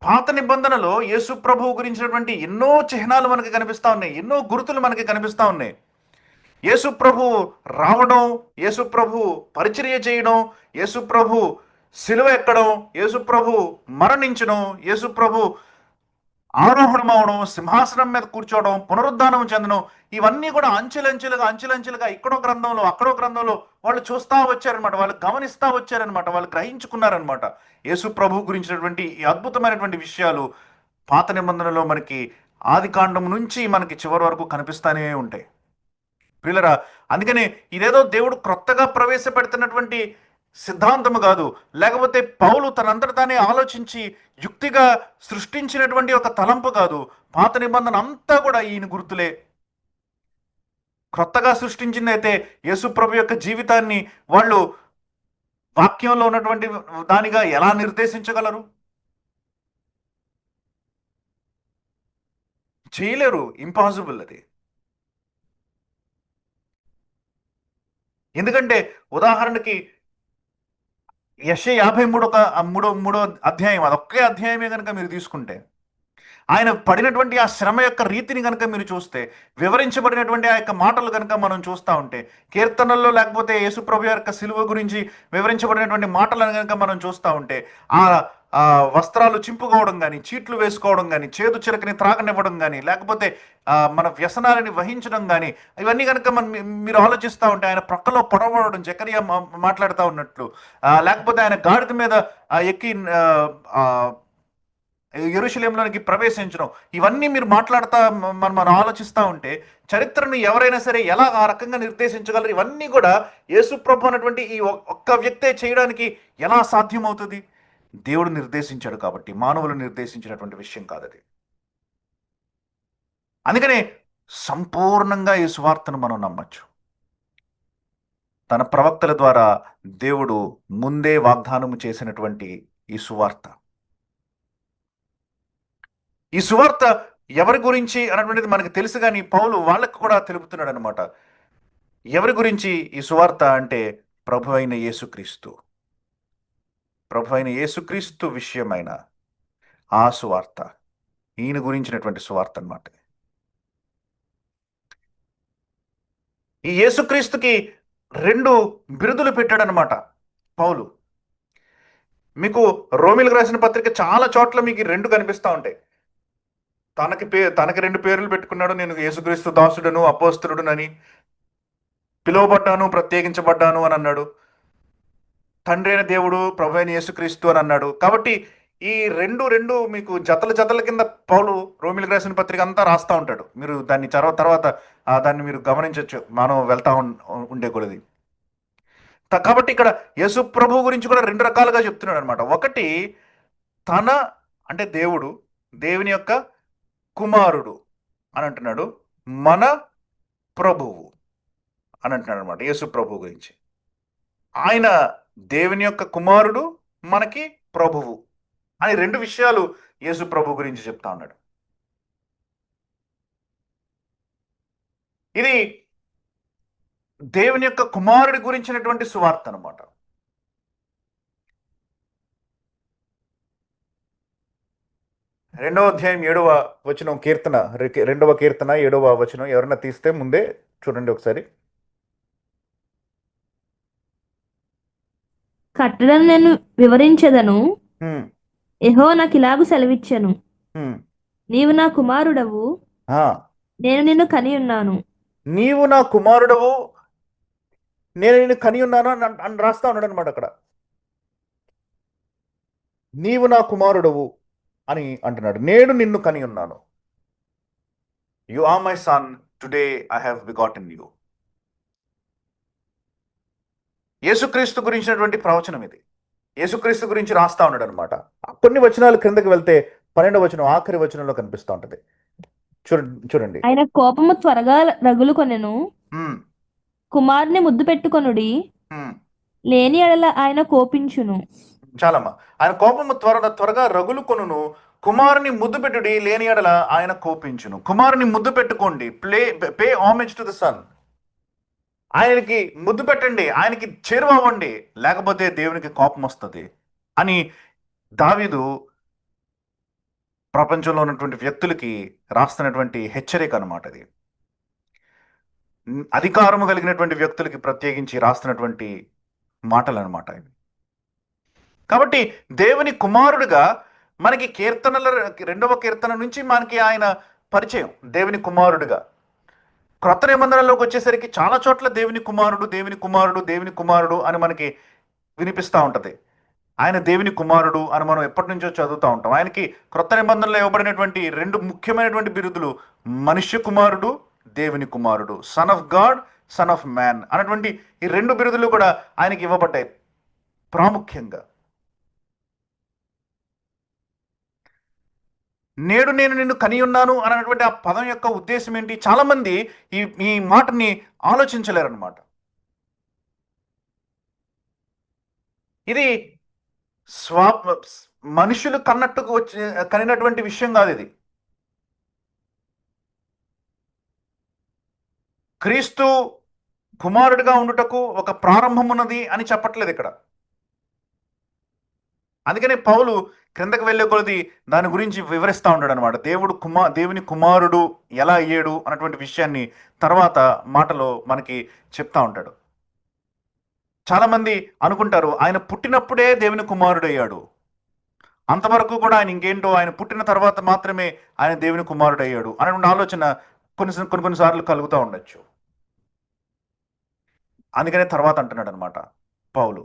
పాత నిబంధనలో యేసు ప్రభువు గురించినటువంటి ఎన్నో చిహ్నాలు మనకి కనిపిస్తా ఉన్నాయి, ఎన్నో గుర్తులు మనకి కనిపిస్తా ఉన్నాయి. యేసు ప్రభు రావడం, యేసు ప్రభు పరిచర్య చేయడం, యేసు ప్రభు సిలువ ఎక్కడం, యేసు ప్రభు మరణించడం, యేసు ప్రభు ఆరోహణం అవడం, సింహాసనం మీద కూర్చోవడం, పునరుద్ధానం చెందడం, ఇవన్నీ కూడా అంచెలంచెలుగా అంచెలంచెలుగా ఇక్కడో గ్రంథంలో అక్కడో గ్రంథంలో వాళ్ళు చూస్తా వచ్చారనమాట, వాళ్ళు గమనిస్తా వచ్చారనమాట, వాళ్ళు గ్రహించుకున్నారనమాట. యేసు ప్రభు గురించినటువంటి ఈ అద్భుతమైనటువంటి విషయాలు పాత నిబంధనలో మనకి ఆది కాండం నుంచి మనకి చివరి వరకు కనిపిస్తానే ఉంటాయి పిల్లరా. అందుకనే ఇదేదో దేవుడు క్రొత్తగా ప్రవేశపెడుతున్నటువంటి సిద్ధాంతము కాదు, లేకపోతే పౌలు తనంతట తానే ఆలోచించి యుక్తిగా సృష్టించినటువంటి ఒక తలంపు కాదు. పాత నిబంధన అంతా కూడా ఈయన గుర్తులే. క్రొత్తగా సృష్టించింది అయితే యేసు ప్రభు యొక్క జీవితాన్ని వాళ్ళు వాక్యంలో ఉన్నటువంటి దానిగా ఎలా నిర్దేశించగలరు? చేయలేరు, ఇంపాసిబుల్ అది. ఎందుకంటే ఉదాహరణకి యెషయా 53 ఒక మూడో అధ్యాయం, అదొక్కే అధ్యాయమే కనుక మీరు తీసుకుంటే, ఆయన పడినటువంటి ఆ శ్రమ యొక్క రీతిని గనక మీరు చూస్తే, వివరించబడినటువంటి ఆ యొక్క మాటలు గనక మనం చూస్తా ఉంటే, కీర్తనల్లో లేకపోతే యేసుప్రభు యొక్క సిలువ గురించి వివరించబడినటువంటి మాటలను గనక మనం చూస్తా ఉంటే, ఆ ఆ వస్త్రాలు చింపుకోవడం గాని, చీట్లు వేసుకోవడం గాని, చేదు చిరకని త్రాగనివ్వడం గాని, లేకపోతే మన వ్యసనాలని వహించడం గాని, ఇవన్నీ గనక మీరు ఆలోచిస్తా ఉంటే, ఆయన ప్రక్కలో పొడవడం జకరియా మాట్లాడుతా ఉన్నట్లు, లేకపోతే ఆయన గాడిద మీద ఎక్కి యెరూషలేములోనికి ప్రవేశించడం, ఇవన్నీ మీరు మాట్లాడుతా మనం ఆలోచిస్తూ ఉంటే, చరిత్రను ఎవరైనా సరే ఎలా ఆ రకంగా నిర్దేశించగలరు? ఇవన్నీ కూడా యేసుప్రభు అన్నటువంటి ఈ ఒక్క వ్యక్తే చేయడానికి ఎలా సాధ్యమవుతుంది? దేవుడు నిర్దేశించాడు కాబట్టి, మానవులు నిర్దేశించినటువంటి విషయం కాదది. అందుకనే సంపూర్ణంగా ఈ సువార్తను మనం నమ్మచ్చు. తన ప్రవక్తల ద్వారా దేవుడు ముందే వాగ్దానము చేసినటువంటి ఈ సువార్త. ఈ సువార్త ఎవరి గురించి అన్నటువంటిది మనకు తెలుసు, కానీ పౌలు వాళ్ళకు కూడా తెలుపుతున్నాడు అనమాట. ఎవరి గురించి ఈ సువార్త అంటే, ప్రభు అయిన యేసుక్రీస్తు. ప్రభు అయిన యేసుక్రీస్తు విషయమైన ఆ సువార్త, ఈయన గురించినటువంటి సువార్త అనమాట. ఈ యేసుక్రీస్తుకి 2 బిరుదులు పెట్టాడనమాట పౌలు. మీకు రోమిలకు రాసిన పత్రిక చాలా చోట్ల మీకు 2 కనిపిస్తూ ఉంటాయి. తనకి 2 పేర్లు పెట్టుకున్నాడు. నేను యేసుక్రీస్తు దాసుడను, అపోస్తలుడునని, పిలువబడ్డాను, ప్రత్యేకించబడ్డాను అని అన్నాడు. తండ్రి అయిన దేవుడు, ప్రభు అయిన యేసుక్రీస్తు అని అన్నాడు. కాబట్టి ఈ రెండు మీకు జతల కింద పౌలు రోమిలకు రాసిన పత్రిక అంతా రాస్తూ ఉంటాడు. మీరు దాన్ని తర్వాత దాన్ని మీరు గమనించవచ్చు, మనం వెళ్తా ఉండే కొలది. కాబట్టి ఇక్కడ యేసు ప్రభు గురించి కూడా 2 రకాలుగా చెప్తున్నాడు అనమాట. ఒకటి, తన అంటే దేవుడు, దేవుని యొక్క కుమారుడు అని అంటున్నాడు. మన ప్రభువు అని అంటున్నాడు అనమాట యేసు ప్రభు గురించి. ఆయన దేవుని యొక్క కుమారుడు, మనకి ప్రభువు అని 2 విషయాలు యేసు ప్రభు గురించి చెప్తా ఉన్నాడు. ఇది దేవుని యొక్క కుమారుడి గురించినటువంటి సువార్త అనమాట. రెండవ అధ్యాయం 7వ వచనం, కీర్తన 2వ కీర్తన 7వ వచనం ఎవరన్నా తీస్తే ముందే చూడండి ఒకసారి. కట్టడం నేను వివరించదను, యెహోవా నాకు ఇలాగు సెలవిచ్చెను, నీవు నా కుమారుడవు, నేను నిన్ను కని ఉన్నాను. నీవు నా కుమారుడవు, నేను నిన్ను కని ఉన్నాను అని రాస్తా ఉన్నాడు అనమాట అక్కడ. నీవు నా కుమారుడవు అని అంటున్నాడు. నేను నిన్ను కని ఉన్నాను. You are my son, today I have begotten you. Yesukreestu గురించినటువంటి ప్రవచనం ఇది. యేసుక్రీస్తు గురించి రాస్తా ఉన్నాడు అనమాట. కొన్ని వచనాలు క్రిందకి వెళ్తే 12వ వచనం ఆఖరి వచనంలో కనిపిస్తూ ఉంటది. చూడండి. ఆయన కోపము త్వరగా రగులుకొనెను, కుమారుని ముద్దు పెట్టుకొనుడి, లేని ఎడల ఆయన కోపించును. చాలమ్మా. ఆయన కోపము త్వరగా రగులుకొనును, కుమారుని ముద్దు పెట్టుడి, లేని ఎడల ఆయన కోపించును. కుమారుని ముద్దు పెట్టుకోండి, పే హామేజ్ టు ద సన్. ఆయనకి ముద్దు పెట్టండి, ఆయనకి చేరువవ్వండి, లేకపోతే దేవునికి కోపం వస్తుంది అని దావీదు ప్రపంచంలో ఉన్నటువంటి వ్యక్తులకి రాస్తున్నటువంటి హెచ్చరిక అనమాట. అది అధికారము కలిగినటువంటి వ్యక్తులకి ప్రత్యేకించి రాస్తున్నటువంటి మాటలు అనమాట ఇవి. కాబట్టి దేవుని కుమారుడుగా మనకి కీర్తనల 2వ కీర్తన నుంచి మనకి ఆయన పరిచయం దేవుని కుమారుడుగా. క్రొత్త నిబంధనలోకి వచ్చేసరికి చాలా చోట్ల దేవుని కుమారుడు, దేవుని కుమారుడు, దేవుని కుమారుడు అని మనకి వినిపిస్తూ ఉంటుంది. ఆయన దేవుని కుమారుడు అని మనం ఎప్పటి నుంచో చదువుతూ ఉంటాం. ఆయనకి క్రొత్త నిబంధనలో ఇవ్వబడినటువంటి 2 ముఖ్యమైనటువంటి బిరుదులు, మనుష్య కుమారుడు, దేవుని కుమారుడు, son of God, son of man అన్నటువంటి ఈ 2 బిరుదులు కూడా ఆయనకి ఇవ్వబడ్డాయి ప్రాముఖ్యంగా. నేడు నేను నిన్ను కని ఉన్నాను అన్నటువంటి ఆ పదం యొక్క ఉద్దేశం ఏంటి? చాలా మంది ఈ మాటని ఆలోచించలేరన్నమాట. ఇది మనుషులు కన్నట్టుకు కనినటువంటి విషయం కాదు. ఇది క్రీస్తు కుమారుడిగా ఉండుటకు ఒక ప్రారంభం ఉన్నది అని చెప్పట్లేదు ఇక్కడ. అందుకనే పౌలు క్రిందకి వెళ్ళే కొలది దాని గురించి వివరిస్తూ ఉంటాడు అనమాట. దేవుని కుమారుడు ఎలా అయ్యాడు అన్నటువంటి విషయాన్ని తర్వాత మాటలో మనకి చెప్తా ఉంటాడు. చాలామంది అనుకుంటారు ఆయన పుట్టినప్పుడే దేవుని కుమారుడు అయ్యాడు, అంతవరకు కూడా ఆయన ఇంకేంటో ఆయన పుట్టిన తర్వాత మాత్రమే ఆయన దేవుని కుమారుడు అయ్యాడు అనేటువంటి ఆలోచన కొన్నిసార్లు కలుగుతూ ఉండొచ్చు. అందుకనే తర్వాత అంటున్నాడు అనమాట పౌలు,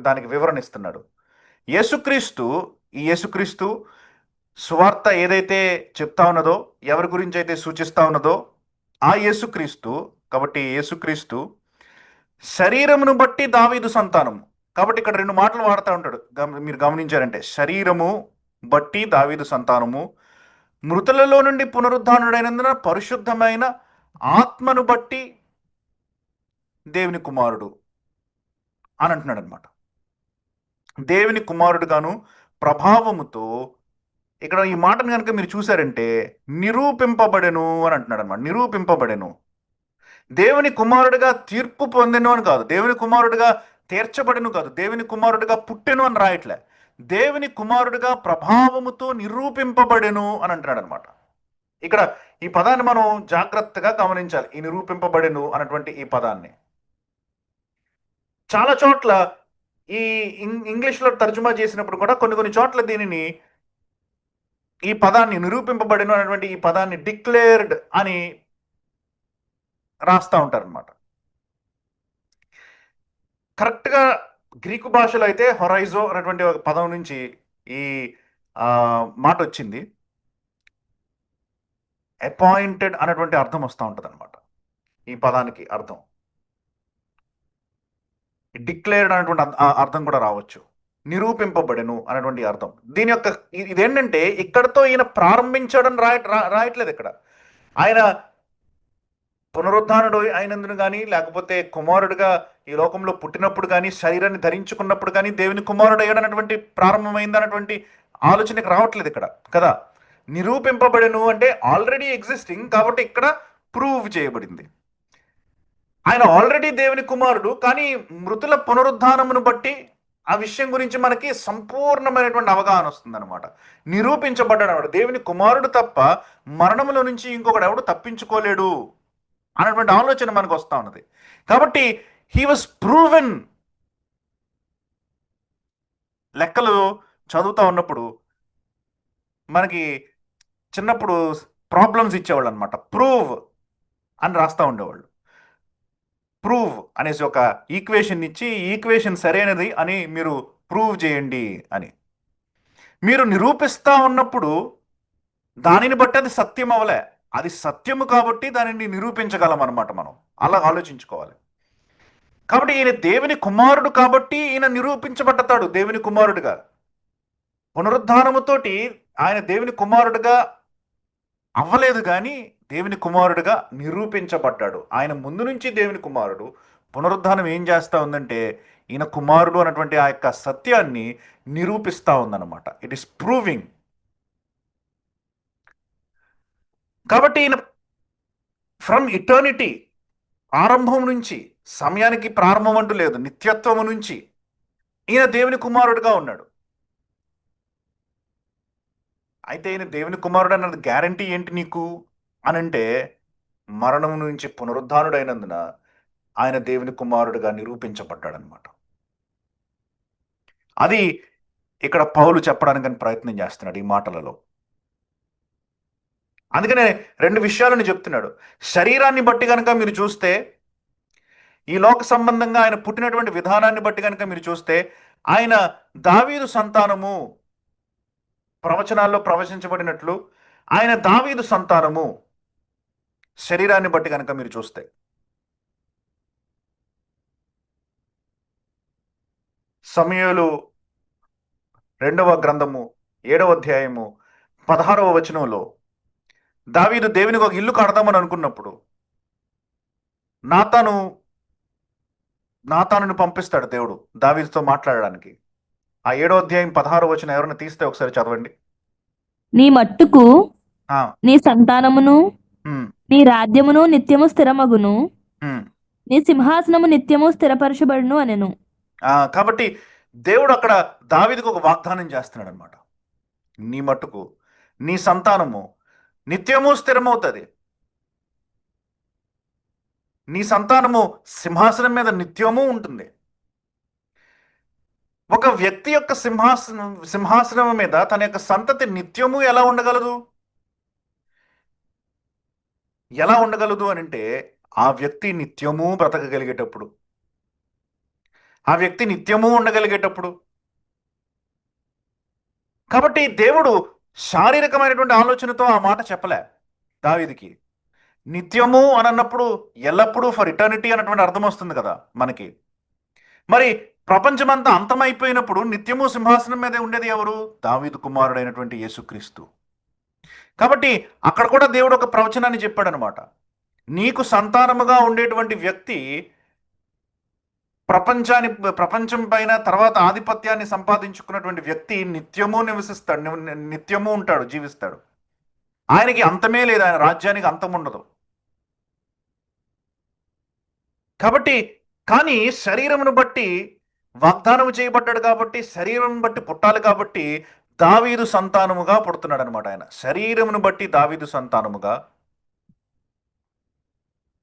దానికి వివరణ ఇస్తున్నాడు. ఈ యేసుక్రీస్తు సువార్త ఏదైతే చెప్తా ఉన్నదో, ఎవరి గురించి అయితే సూచిస్తా ఉన్నదో ఆ యేసుక్రీస్తు, కాబట్టి యేసుక్రీస్తు శరీరమును బట్టి దావీదు సంతానము. కాబట్టి ఇక్కడ రెండు మాటలు వాడుతూ ఉంటాడు, మీరు గమనించారంటే, శరీరము బట్టి దావీదు సంతానము, మృతులలో నుండి పునరుద్ధానుడైనందున పరిశుద్ధమైన ఆత్మను బట్టి దేవుని కుమారుడు అని అంటున్నాడు అనమాట. దేవుని కుమారుడుగాను ప్రభావముతో, ఇక్కడ ఈ మాటను కనుక మీరు చూసారంటే నిరూపింపబడెను అని అంటున్నాడు అనమాట. నిరూపింపబడెను, దేవుని కుమారుడిగా తీర్పు పొందెను అని కాదు, దేవుని కుమారుడిగా తీర్చబడెను కాదు, దేవుని కుమారుడిగా పుట్టెను అని రాయట్లే, దేవుని కుమారుడిగా ప్రభావముతో నిరూపింపబడెను అని అంటున్నాడు అనమాట. ఇక్కడ ఈ పదాన్ని మనం జాగ్రత్తగా గమనించాలి. ఈ నిరూపింపబడెను అన్నటువంటి ఈ పదాన్ని చాలా చోట్ల ఈ ఇంగ్లీష్లో తర్జుమా చేసినప్పుడు కూడా కొన్ని చోట్ల దీనిని, ఈ పదాన్ని నిరూపింపబడిన అనేటువంటి ఈ పదాన్ని డిక్లేర్డ్ అని రాస్తూ ఉంటారనమాట. కరెక్ట్గా గ్రీకు భాషలో అయితే హొరైజో అనేటువంటి ఒక పదం నుంచి ఈ మాట వచ్చింది. అపాయింటెడ్ అనేటువంటి అర్థం వస్తూ ఉంటుంది అనమాట. ఈ పదానికి అర్థం డిక్లేర్డ్ అనేటువంటి అర్థం కూడా రావచ్చు, నిరూపింపబడెను అనేటువంటి అర్థం. దీని యొక్క ఇదేంటంటే ఇక్కడతో ఈయన ప్రారంభించడం రాయట్లేదు. ఇక్కడ ఆయన పునరుద్ధానుడు అయినందును కానీ, లేకపోతే కుమారుడుగా ఈ లోకంలో పుట్టినప్పుడు కానీ, శరీరాన్ని ధరించుకున్నప్పుడు కానీ దేవుని కుమారుడు అయ్యాడన్నటువంటి ప్రారంభమైంది అన్నటువంటి ఆలోచనకి రావట్లేదు ఇక్కడ కదా. నిరూపింపబడెను అంటే ఆల్రెడీ ఎగ్జిస్టింగ్, కాబట్టి ఇక్కడ ప్రూవ్ చేయబడింది. ఆయన ఆల్రెడీ దేవుని కుమారుడు, కానీ మృతుల పునరుద్ధానమును బట్టి ఆ విషయం గురించి మనకి సంపూర్ణమైనటువంటి అవగాహన వస్తుందన్నమాట. నిరూపించబడ్డాడు, దేవుని కుమారుడు తప్ప మరణముల నుంచి ఇంకొకడు ఎవడు తప్పించుకోలేడు అనేటువంటి ఆలోచన మనకు వస్తూ ఉన్నది. కాబట్టి హీ వాజ్ ప్రూవెన్. లెక్కలు చదువుతూ ఉన్నప్పుడు మనకి చిన్నప్పుడు ప్రాబ్లమ్స్ ఇచ్చేవాళ్ళు అనమాట. ప్రూవ్ అని రాస్తూ ఉండేవాళ్ళు. ప్రూవ్ అనేసి ఒక ఈక్వేషన్ ఇచ్చి, ఈక్వేషన్ సరైనది అని మీరు ప్రూవ్ చేయండి అని. మీరు నిరూపిస్తూ ఉన్నప్పుడు దానిని బట్టి అది సత్యం అవలే, అది సత్యము కాబట్టి దానిని నిరూపించగలం అనమాట. మనం అలా ఆలోచించుకోవాలి. కాబట్టి ఈయన దేవుని కుమారుడు కాబట్టి ఈయన నిరూపించబడ్డతాడు దేవుని కుమారుడుగా. పునరుద్ధానముతోటి ఆయన దేవుని కుమారుడుగా అవ్వలేదు, కానీ దేవుని కుమారుడుగా నిరూపించబడ్డాడు. ఆయన ముందు నుంచి దేవుని కుమారుడు. పునరుద్ధానం ఏం చేస్తూ ఉందంటే ఈయన కుమారుడు అన్నటువంటి ఆ యొక్క సత్యాన్ని నిరూపిస్తూ ఉందన్నమాట. It is proving. కాబట్టి ఈయన ఫ్రమ్ ఇటర్నిటీ, ఆరంభం నుంచి, సమయానికి ప్రారంభం అంటూ లేదు, నిత్యత్వము నుంచి ఈయన దేవుని కుమారుడుగా ఉన్నాడు. అయితే ఈయన దేవుని కుమారుడు అన్నది గ్యారంటీ ఏంటి నీకు అనంటే, మరణం నుంచి పునరుద్ధానుడైనందున ఆయన దేవుని కుమారుడుగా నిరూపించబడ్డాడనమాట. అది ఇక్కడ పౌలు చెప్పడానికి ప్రయత్నం చేస్తున్నాడు ఈ మాటలలో. అందుకనే రెండు విషయాలను చెప్తున్నాడు. శరీరాన్ని బట్టి కనుక మీరు చూస్తే, ఈ లోక సంబంధంగా ఆయన పుట్టినటువంటి విధానాన్ని బట్టి కనుక మీరు చూస్తే, ఆయన దావీదు సంతానము, ప్రవచనాల్లో ప్రవచించబడినట్లు ఆయన దావీదు సంతానము. శరీరాన్ని బట్టి కనుక మీరు చూస్తే సమూయేలు 2వ గ్రంథము 7వ అధ్యాయము 16వ వచనంలో దావీదు దేవునికి ఒక ఇల్లు కడదామని అనుకున్నప్పుడు నాతానుని పంపిస్తాడు దేవుడు దావీదుతో మాట్లాడడానికి. ఆ 7వ అధ్యాయం 16వ వచనం ఎవరైనా తీస్తే ఒకసారి చదవండి. నీ మట్టుకు నీ సంతానమును నీ రాజ్యమును నిత్యము స్థిరమగును, నీ సింహాసనము నిత్యము స్థిరపరచబడును అనెను. కాబట్టి దేవుడు అక్కడ దావీదుకు ఒక వాగ్దానం చేస్తున్నాడు అనమాట. నీ మట్టుకు నీ సంతానము నిత్యము స్థిరమవుతుంది. నీ సంతానము సింహాసనం మీద నిత్యము ఉంటుంది. ఒక వ్యక్తి యొక్క సింహాసనం మీద తన యొక్క సంతతి నిత్యము ఎలా ఉండగలదు? ఎలా ఉండగలదు అని అంటే, ఆ వ్యక్తి నిత్యము బ్రతకగలిగేటప్పుడు, ఆ వ్యక్తి నిత్యము ఉండగలిగేటప్పుడు. కాబట్టి దేవుడు శారీరకమైనటువంటి ఆలోచనతో ఆ మాట చెప్పలే దావీదుకి. నిత్యము అని అన్నప్పుడు ఎల్లప్పుడూ, ఫర్ ఇటర్నిటీ అన్నటువంటి అర్థం వస్తుంది కదా మనకి. మరి ప్రపంచమంతా అంతమైపోయినప్పుడు నిత్యము సింహాసనం మీదే ఉండేది ఎవరు? దావీదు కుమారుడైనటువంటి యేసుక్రీస్తు. కాబట్టి అక్కడ కూడా దేవుడు ఒక ప్రవచనాన్ని చెప్పాడనమాట. నీకు సంతానముగా ఉండేటువంటి వ్యక్తి ప్రపంచం పైన తర్వాత ఆధిపత్యాన్ని సంపాదించుకున్నటువంటి వ్యక్తి నిత్యము నివసిస్తాడు, నిత్యము ఉంటాడు, జీవిస్తాడు. ఆయనకి అంతమే లేదు, ఆయన రాజ్యానికి అంతం ఉండదు. కాబట్టి కానీ శరీరమును బట్టి వాగ్దానం చేయబడ్డాడు కాబట్టి, శరీరం బట్టి పుట్టాలి కాబట్టి దావీదు సంతానముగా పుడుతున్నాడు అనమాట. ఆయన శరీరమును బట్టి దావీదు సంతానముగా,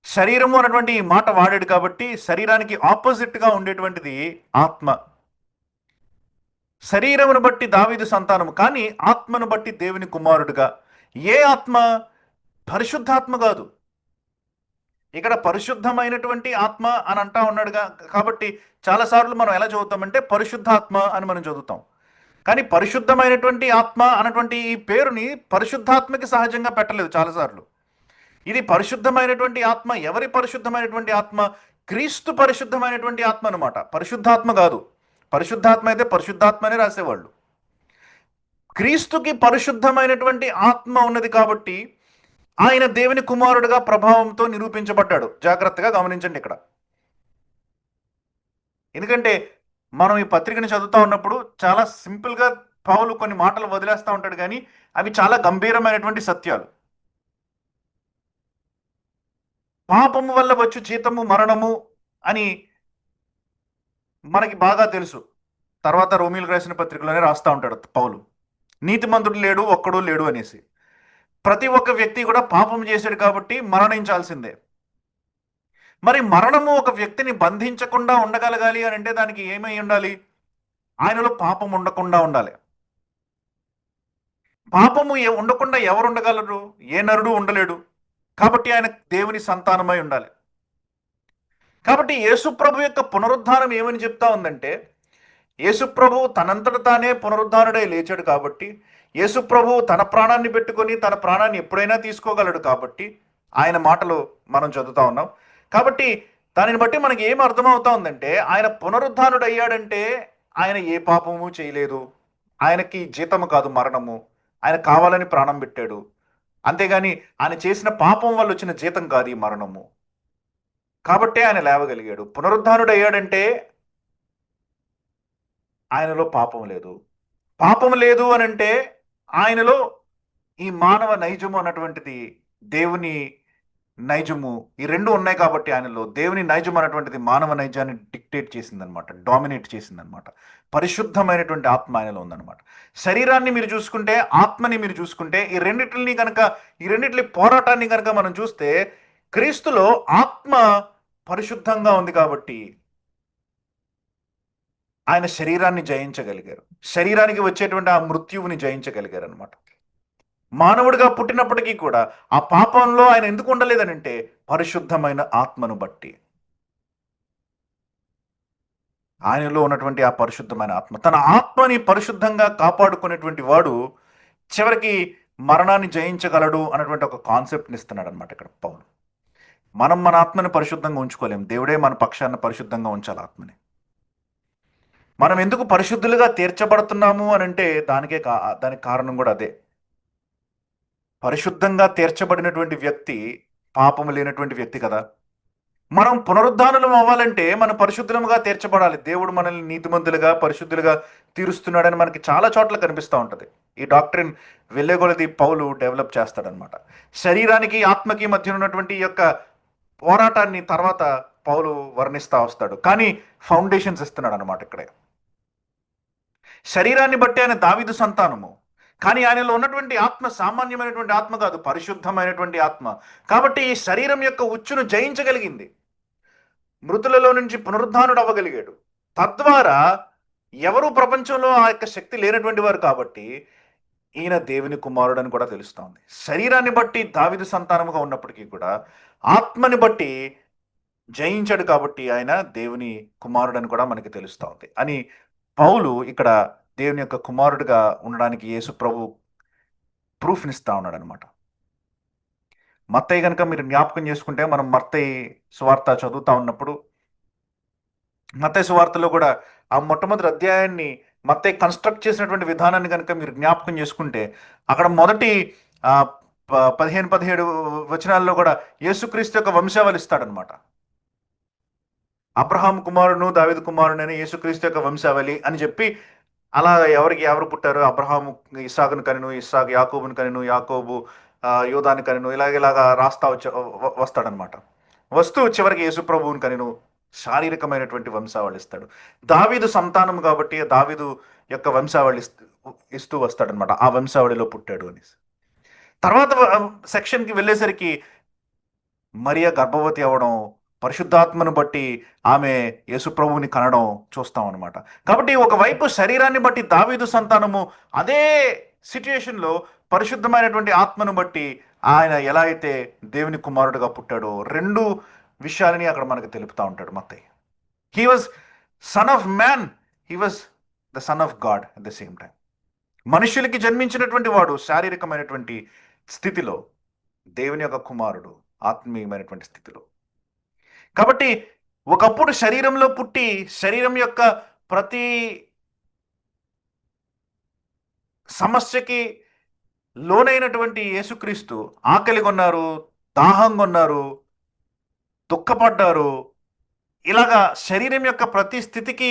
శరీరము అన్నటువంటి ఈ మాట వాడాడు కాబట్టి శరీరానికి ఆపోజిట్గా ఉండేటువంటిది ఆత్మ. శరీరమును బట్టి దావీదు సంతానము, కానీ ఆత్మను బట్టి దేవుని కుమారుడుగా. ఏ ఆత్మ? పరిశుద్ధాత్మ కాదు. ఇక్కడ పరిశుద్ధమైనటువంటి ఆత్మ అని అంటా ఉన్నాడుగా. కాబట్టి చాలాసార్లు మనం ఎలా చదువుతామంటే పరిశుద్ధాత్మ అని మనం చదువుతాం. కానీ పరిశుద్ధమైనటువంటి ఆత్మ అన్నటువంటి ఈ పేరుని పరిశుద్ధాత్మకి సహజంగా పెట్టలేదు చాలాసార్లు. ఇది పరిశుద్ధమైనటువంటి ఆత్మ. ఎవరి పరిశుద్ధమైనటువంటి ఆత్మ? క్రీస్తు పరిశుద్ధమైనటువంటి ఆత్మ అనమాట, పరిశుద్ధాత్మ కాదు. పరిశుద్ధాత్మ అయితే పరిశుద్ధాత్మనే రాసేవాళ్ళు. క్రీస్తుకి పరిశుద్ధమైనటువంటి ఆత్మ ఉన్నది కాబట్టి ఆయన దేవుని కుమారుడుగా ప్రభావంతో నిరూపించబడ్డాడు. జాగ్రత్తగా గమనించండి ఇక్కడ. ఎందుకంటే మనం ఈ పత్రికని చదువుతూ ఉన్నప్పుడు చాలా సింపుల్గా పౌలు కొన్ని మాటలు వదిలేస్తూ ఉంటాడు, కానీ అవి చాలా గంభీరమైనటువంటి సత్యాలు. పాపము వల్ల వచ్చు జీతము మరణము అని మనకి బాగా తెలుసు. తర్వాత రోమీయులకు రాసిన పత్రికలోనే రాస్తూ ఉంటాడు పౌలు, నీతిమంతుడు లేడు, ఒక్కడూ లేడు అనేసి. ప్రతి ఒక్క వ్యక్తి కూడా పాపం చేశాడు కాబట్టి మరణించాల్సిందే. మరి మరణము ఒక వ్యక్తిని బంధించకుండా ఉండగలగాలి అని అంటే దానికి ఏమై ఉండాలి? ఆయనలో పాపం ఉండకుండా ఉండాలి. పాపము ఉండకుండా ఎవరు ఉండగలరు? ఏ నరుడు ఉండలేడు. కాబట్టి ఆయన దేవుని సంతానమై ఉండాలి. కాబట్టి యేసుప్రభు యొక్క పునరుద్ధానం ఏమని చెప్తా ఉందంటే, యేసుప్రభు తనంతట తానే పునరుద్ధానుడై లేచాడు కాబట్టి, యేసుప్రభు తన ప్రాణాన్ని పెట్టుకొని తన ప్రాణాన్ని ఎప్పుడైనా తీసుకోగలడు కాబట్టి ఆయన మాటలు మనం చదువుతా ఉన్నాం. కాబట్టి దానిని బట్టి మనకి ఏం అర్థమవుతా ఉందంటే, ఆయన పునరుద్ధానుడు అయ్యాడంటే ఆయన ఏ పాపము చేయలేదు. ఆయనకి జీతము కాదు మరణము. ఆయన కావాలని ప్రాణం పెట్టాడు. అంతేగాని ఆయన చేసిన పాపం వల్ల వచ్చిన జీతం కాదు ఈ మరణము. కాబట్టే ఆయన లేవగలిగాడు. పునరుద్ధానుడు అయ్యాడంటే ఆయనలో పాపం లేదు. పాపం లేదు అని అంటే ఆయనలో ఈ మానవ నైజము అన్నటువంటిది, దేవుని నైజము, ఈ రెండు ఉన్నాయి కాబట్టి ఆయనలో దేవుని నైజం అన్నటువంటిది మానవ నైజాన్ని డిక్టేట్ చేసిందనమాట, డామినేట్ చేసిందనమాట. పరిశుద్ధమైనటువంటి ఆత్మ ఆయనలో ఉందన్నమాట. శరీరాన్ని మీరు చూసుకుంటే, ఆత్మని మీరు చూసుకుంటే, ఈ రెండిట్లి పోరాటాన్ని కనుక మనం చూస్తే, క్రీస్తులో ఆత్మ పరిశుద్ధంగా ఉంది కాబట్టి ఆయన శరీరాన్ని జయించగలిగారు. శరీరానికి వచ్చేటువంటి ఆ మృత్యువుని జయించగలిగారు అనమాట. మానవుడిగా పుట్టినప్పటికీ కూడా ఆ పాపంలో ఆయన ఎందుకు ఉండలేదనంటే పరిశుద్ధమైన ఆత్మను బట్టి. ఆయనలో ఉన్నటువంటి ఆ పరిశుద్ధమైన ఆత్మ, తన ఆత్మని పరిశుద్ధంగా కాపాడుకునేటువంటి వాడు చివరికి మరణాన్ని జయించగలడు అన్నటువంటి ఒక కాన్సెప్ట్ని ఇస్తున్నాడు అనమాట ఇక్కడ పౌలు. మనం మన ఆత్మని పరిశుద్ధంగా ఉంచుకోలేం, దేవుడే మన పక్షాన్ని పరిశుద్ధంగా ఉంచాలి ఆత్మని. మనం ఎందుకు పరిశుద్ధులుగా తీర్చబడుతున్నాము అని అంటే దానికి కారణం కూడా అదే. పరిశుద్ధంగా తీర్చబడినటువంటి వ్యక్తి పాపము లేనటువంటి వ్యక్తి కదా. మనం పునరుద్ధానులం అవ్వాలంటే మనం పరిశుద్ధులుగా తీర్చబడాలి. దేవుడు మనల్ని నీతిమంతులుగా పరిశుద్ధులుగా తీరుస్తున్నాడని మనకి చాలా చోట్ల కనిపిస్తూ ఉంటుంది. ఈ డాక్ట్రిన్ వెళ్ళేగొలది పౌలు డెవలప్ చేస్తాడనమాట. శరీరానికి ఆత్మకి మధ్య ఉన్నటువంటి ఈ యొక్క పోరాటాన్ని తర్వాత పౌలు వర్ణిస్తా వస్తాడు. కానీ ఫౌండేషన్స్ ఇస్తున్నాడు అనమాట ఇక్కడే. శరీరాన్ని బట్టి ఆయన దావీదు సంతానము, కానీ ఆయనలో ఉన్నటువంటి ఆత్మ సామాన్యమైనటువంటి ఆత్మ కాదు, పరిశుద్ధమైనటువంటి ఆత్మ. కాబట్టి ఈ శరీరం యొక్క ఉచ్చును జయించగలిగింది, మృతులలో నుంచి పునరుద్ధానుడు అవ్వగలిగాడు. తద్వారా ఎవరు ప్రపంచంలో ఆ యొక్క శక్తి లేనటువంటి వారు, కాబట్టి ఈయన దేవుని కుమారుడు అని కూడా తెలుస్తోంది. శరీరాన్ని బట్టి దావీదు సంతానముగా ఉన్నప్పటికీ కూడా ఆత్మని బట్టి జయించాడు, కాబట్టి ఆయన దేవుని కుమారుడు అని కూడా మనకి తెలుస్తూ ఉంది అని పౌలు ఇక్కడ దేవుని యొక్క కుమారుడిగా ఉండడానికి యేసు ప్రభు ప్రూఫ్నిస్తా ఉన్నాడు అనమాట. మత్తయి కనుక మీరు జ్ఞాపకం చేసుకుంటే, మనం మత్తయి సువార్త చదువుతా ఉన్నప్పుడు మత్తయి సువార్తలో కూడా ఆ మొట్టమొదటి అధ్యాయాన్ని మత్తయి కన్స్ట్రక్ట్ చేసినటువంటి విధానాన్ని కనుక మీరు జ్ఞాపకం చేసుకుంటే, అక్కడ మొదటి 15-17 వచనాల్లో కూడా యేసుక్రీస్తు యొక్క వంశావళి ఇస్తాడనమాట. అబ్రహాం కుమారుడును దావీదు కుమారుడైన యేసుక్రీస్తు యొక్క వంశావళి అని చెప్పి, అలా ఎవరికి ఎవరు పుట్టారు, అబ్రహాము ఇస్సాకును కనెను, ఇస్సాకు యాకోబును కనెను, యాకోబు యోధాను కనెను, ఇలాగ రాస్తా వస్తాడనమాట. వస్తూ చివరికి యేసు ప్రభువుని కనెను, శారీరకమైనటువంటి వంశావళి ఇస్తాడు. దావీదు సంతానం కాబట్టి దావీదు యొక్క వంశావళి ఇస్తూ వస్తాడనమాట, ఆ వంశావళిలో పుట్టాడు అని. తర్వాత సెక్షన్కి వెళ్ళేసరికి మరియ గర్భవతి అవ్వడం, పరిశుద్ధాత్మను బట్టి ఆమె యేసుప్రభువుని కనడం చూస్తాం అనమాట. కాబట్టి ఒకవైపు శరీరాన్ని బట్టి దావీదు సంతానము, అదే సిచ్యుయేషన్లో పరిశుద్ధమైనటువంటి ఆత్మను బట్టి ఆయన ఎలా అయితే దేవుని కుమారుడుగా పుట్టాడో, రెండు విషయాలని అక్కడ మనకు తెలుపుతూ ఉంటాడు మత్తయి. He was son of man, he was the son of God at the same time. మనుషులకి జన్మించినటువంటి వాడు శారీరకమైనటువంటి స్థితిలో, దేవుని యొక్క కుమారుడు ఆత్మీయమైనటువంటి స్థితిలో. కాబట్టి ఒకప్పుడు శరీరంలో పుట్టి శరీరం యొక్క ప్రతి సమస్యకి లోనైనటువంటి యేసుక్రీస్తు ఆకలి కొన్నారు, దాహం కొన్నారు, దుఃఖపడ్డారు. ఇలాగా శరీరం యొక్క ప్రతి స్థితికి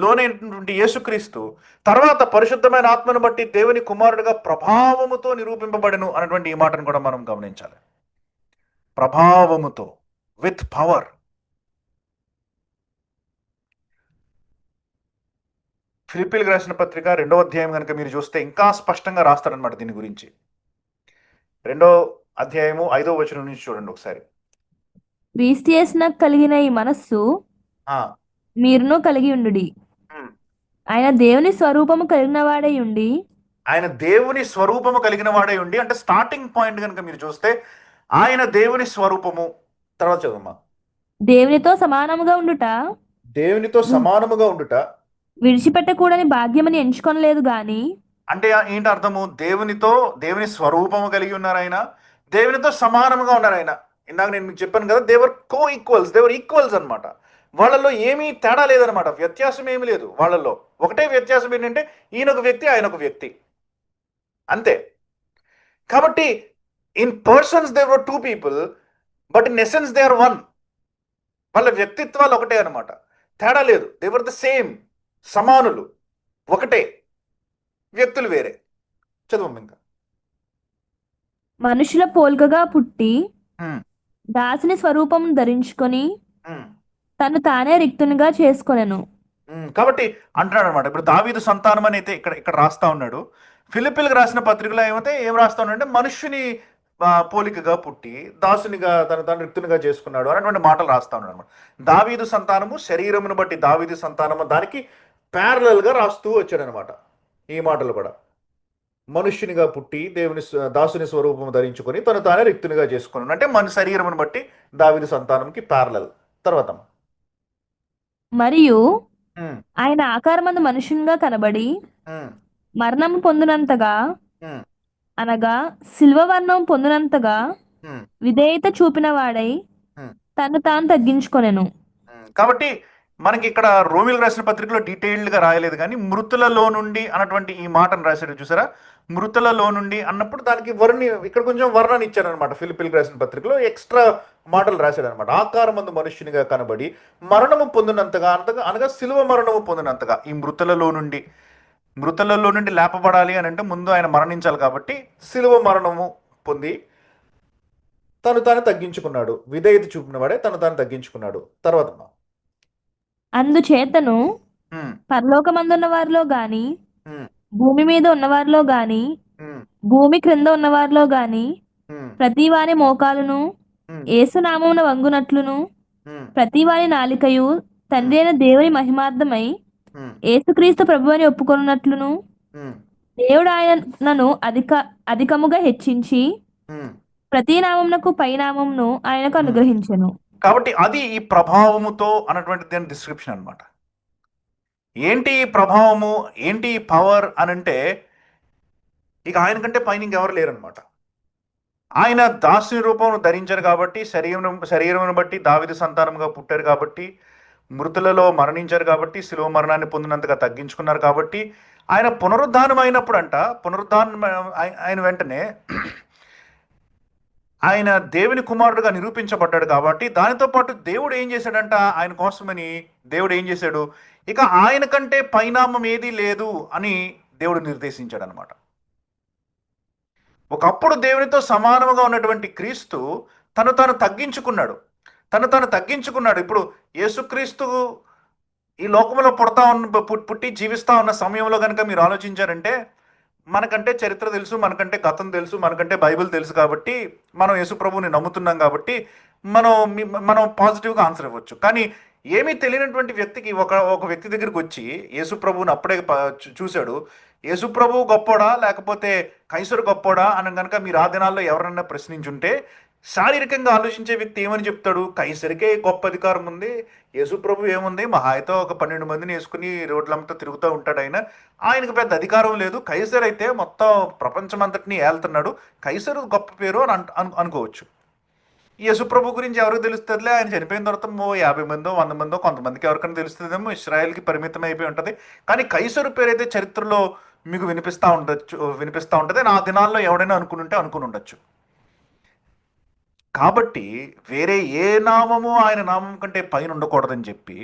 లోనైనటువంటి యేసుక్రీస్తు తర్వాత పరిశుద్ధమైన ఆత్మను బట్టి దేవుని కుమారుడిగా ప్రభావముతో నిరూపింపబడెను అన్నటువంటి ఈ మాటను కూడా మనం గమనించాలి. ప్రభావముతో, విత్ పవర్. ఫిలిప్పీలకు రాసిన పత్రిక 2వ అధ్యాయం కనుక మీరు చూస్తే ఇంకా స్పష్టంగా రాస్తాడనమాట దీని గురించి. 2వ అధ్యాయము 5వ వచనం నుంచి చూడండి ఒకసారి. క్రీస్తు యేసునకు కలిగిన ఈ మనస్సు మీరును కలిగి ఉండుడి. ఆయన దేవుని స్వరూపము కలిగిన వాడై ఉండి, ఆయన దేవుని స్వరూపము కలిగిన వాడై ఉండి, అంటే స్టార్టింగ్ పాయింట్ కనుక మీరు చూస్తే ఆయన దేవుని స్వరూపము. తర్వాత చదవమ్మా. దేవునితో సమానముగా ఉండుట, దేవునితో సమానముగా ఉండుట విడిచిపెట్టకూడని భాగ్యమని ఎంచుకొనలేదు గాని. అంటే ఏంటి అర్థము? దేవుని స్వరూపము కలిగి ఉన్నారు ఆయన, దేవునితో సమానముగా ఉన్నారు ఆయన. ఇందాక నేను మీకు చెప్పాను కదా, దేవర్ కో ఈక్వల్స్, దేవర్ ఈక్వల్స్ అనమాట. వాళ్ళల్లో ఏమీ తేడా లేదనమాట, వ్యత్యాసం ఏమీ లేదు వాళ్ళల్లో. ఒకటే వ్యత్యాసం ఏంటంటే ఈయన ఒక వ్యక్తి, ఆయన ఒక వ్యక్తి, అంతే. కాబట్టి in persons there were 2 people, but in essence they are 1. వాళ్ళ వ్యక్తిత్వాలు ఒకటే అనమాట, తేడా లేదు. దేవర్ ద సేమ్, సమానులు, ఒకటే, వ్యక్తులు వేరే. చదువు ఇంకా. మనుషుల పోల్కగా పుట్టి దాసుని స్వరూపం ధరించుకొని తను తానే రిక్తునిగా చేసుకొనెను. కాబట్టి అంటున్నాడు అనమాట. ఇప్పుడు దావీదు సంతానం అని అయితే ఇక్కడ రాస్తా ఉన్నాడు. ఫిలిప్పీలకు రాసిన పత్రికలో ఏం రాస్తా ఉన్నాడంటే, మనుష్యుని పోలికగా పుట్టి దాసునిగా తను రిక్తునిగా చేసుకున్నాడు అనేటువంటి మాటలు రాస్తా ఉన్నాడు అనమాట. దావీదు సంతానము, శరీరమును బట్టి దావీదు సంతానము, దానికి ప్యారలల్గా రాస్తూ వచ్చాడు అనమాట ఈ మాటలు కూడా. మనుష్యునిగా పుట్టి దాసుని స్వరూపం ధరించుకొని తను తానే రిక్తునిగా చేసుకున్నాడు అంటే మన శరీరమును బట్టి దావీదు సంతానంకి ప్యారలల్. తర్వాత మరియు ఆయన ఆకారమందు మనుషునిగా కనబడి మరణము పొందినంతగా, అనగా శిల్వ వర్ణం పొందినంతగా విధేయత చూపిన వాడై తను తాను తగ్గించుకొనెను. కాబట్టి మనకి ఇక్కడ రోమిలకు రాసిన పత్రికలో డీటెయిల్డ్గా రాయలేదు, కానీ మృతులలో నుండి అన్నటువంటి ఈ మాటను రాశాడు చూసారా. మృతులలో నుండి అన్నప్పుడు దానికి ఇక్కడ కొంచెం వర్ణన ఇచ్చాడు అనమాట. ఫిలిప్పీలకు రాసిన పత్రికలో ఎక్స్ట్రా మాటలు రాశాడు అనమాట. ఆకారమందు మనుష్యునిగా కనబడి మరణము పొందినంతగా, అనగా శిలువ మరణము పొందినంతగా. ఈ మృతులలో నుండి లేపబడాలి అని అంటే ముందు ఆయన మరణించాలి, కాబట్టి శిలువ మరణము పొంది తను తాను తగ్గించుకున్నాడు. విధేయత చూపిన వాడే తను తాను తగ్గించుకున్నాడు. తర్వాత అందుచేతను ఉమ్, పరలోకమందున్న వారిలో గాని ఉమ్, భూమి మీద ఉన్నవారిలో గాని ఉమ్, భూమి క్రింద ఉన్నవారిలో గాని ఉమ్, ప్రతి వాని మోకాలును ఉమ్, ఏసునామమున వంగునట్లును ఉమ్, ప్రతి వాని నాలికయు ఉమ్, తండ్రి అయిన దేవుని మహిమార్థమై ఉమ్, యేసుక్రీస్తు ప్రభువని ఒప్పుకొనున్నట్లును ఉమ్, దేవుడు ఆయనను అధికముగా హెచ్చించి ఉమ్, ప్రతి నామమునకు పై నామమును ఆయనకు ఉమ్. అనుగ్రహించెను. కాబట్టి అది ఈ ప్రభావముతో అన్నటువంటి దాని డిస్క్రిప్షన్ అన్నమాట. ఏంటి ఈ ప్రభావము, ఏంటి ఈ పవర్ అని అంటే, ఇక ఆయన కంటే పైన ఇంకెవరు లేరనమాట. ఆయన దాసుని రూపం ధరించారు కాబట్టి, శరీరమును బట్టి దావీదు సంతానముగా పుట్టారు కాబట్టి, మృతులలో మరణించారు కాబట్టి, శిలువ మరణాన్ని పొందినంతగా తగ్గించుకున్నారు కాబట్టి, ఆయన పునరుద్ధానం అయినప్పుడంట, పునరుద్ధానం ఆయన వెంటనే ఆయన దేవుని కుమారుడుగా నిరూపించబడ్డాడు కాబట్టి, దానితో పాటు దేవుడు ఏం చేశాడంట, ఆయన కోసమని దేవుడు ఏం చేశాడు, ఇక ఆయన కంటే పైనామం ఏదీ లేదు అని దేవుడు నిర్దేశించాడు అనమాట. ఒకప్పుడు దేవునితో సమానముగా ఉన్నటువంటి క్రీస్తు తను తాను తగ్గించుకున్నాడు. తను తగ్గించుకున్నాడు. ఇప్పుడు యేసుక్రీస్తు ఈ లోకంలో పుట్టి జీవిస్తా ఉన్న సమయంలో కనుక మీరు ఆలోచించారంటే, మనకంటే చరిత్ర తెలుసు, మనకంటే గతం తెలుసు, మనకంటే బైబిల్ తెలుసు కాబట్టి, మనం యేసు ప్రభువుని నమ్ముతున్నాం కాబట్టి, మనం పాజిటివ్గా ఆన్సర్ ఇవ్వచ్చు. కానీ ఏమీ తెలియనటువంటి వ్యక్తికి ఒక వ్యక్తి దగ్గరికి వచ్చి యేసు ప్రభువుని అప్పుడే చూశాడు. యేసు ప్రభువు గొప్పోడా లేకపోతే కైసరు గొప్పోడా అని కనుక మీరు ఆ దినాల్లో ఎవరన్నా ప్రశ్నించుంటే, శారీరకంగా ఆలోచించే వ్యక్తి ఏమని చెప్తాడు, కైసరికే గొప్ప అధికారం ఉంది, యేసు ప్రభు ఏముంది, మహా అయితే ఒక 12 మందిని వేసుకుని రోడ్లంతా తిరుగుతూ ఉంటాడు ఆయన, ఆయనకు పెద్ద అధికారం లేదు, కైసర్ అయితే మొత్తం ప్రపంచమంతటిని ఏళ్తున్నాడు, కైసరు గొప్ప పేరు అని అనుకోవచ్చు. యేసుప్రభు గురించి ఎవరికి తెలుస్తుందిలే, ఆయన చనిపోయిన తర్వాత 50 మందో 100 మందో కొంతమందికి ఎవరికైనా తెలుస్తుందేమో, ఇస్రాయల్కి పరిమితం అయిపోయి ఉంటుంది. కానీ కైసరు పేరు అయితే చరిత్రలో మీకు వినిపిస్తూ ఉంటుంది. నా దినాల్లో ఎవడైనా అనుకుని ఉండొచ్చు. కాబట్టి వేరే ఏ నామము ఆయన నామం కంటే పైన ఉండకూడదని చెప్పి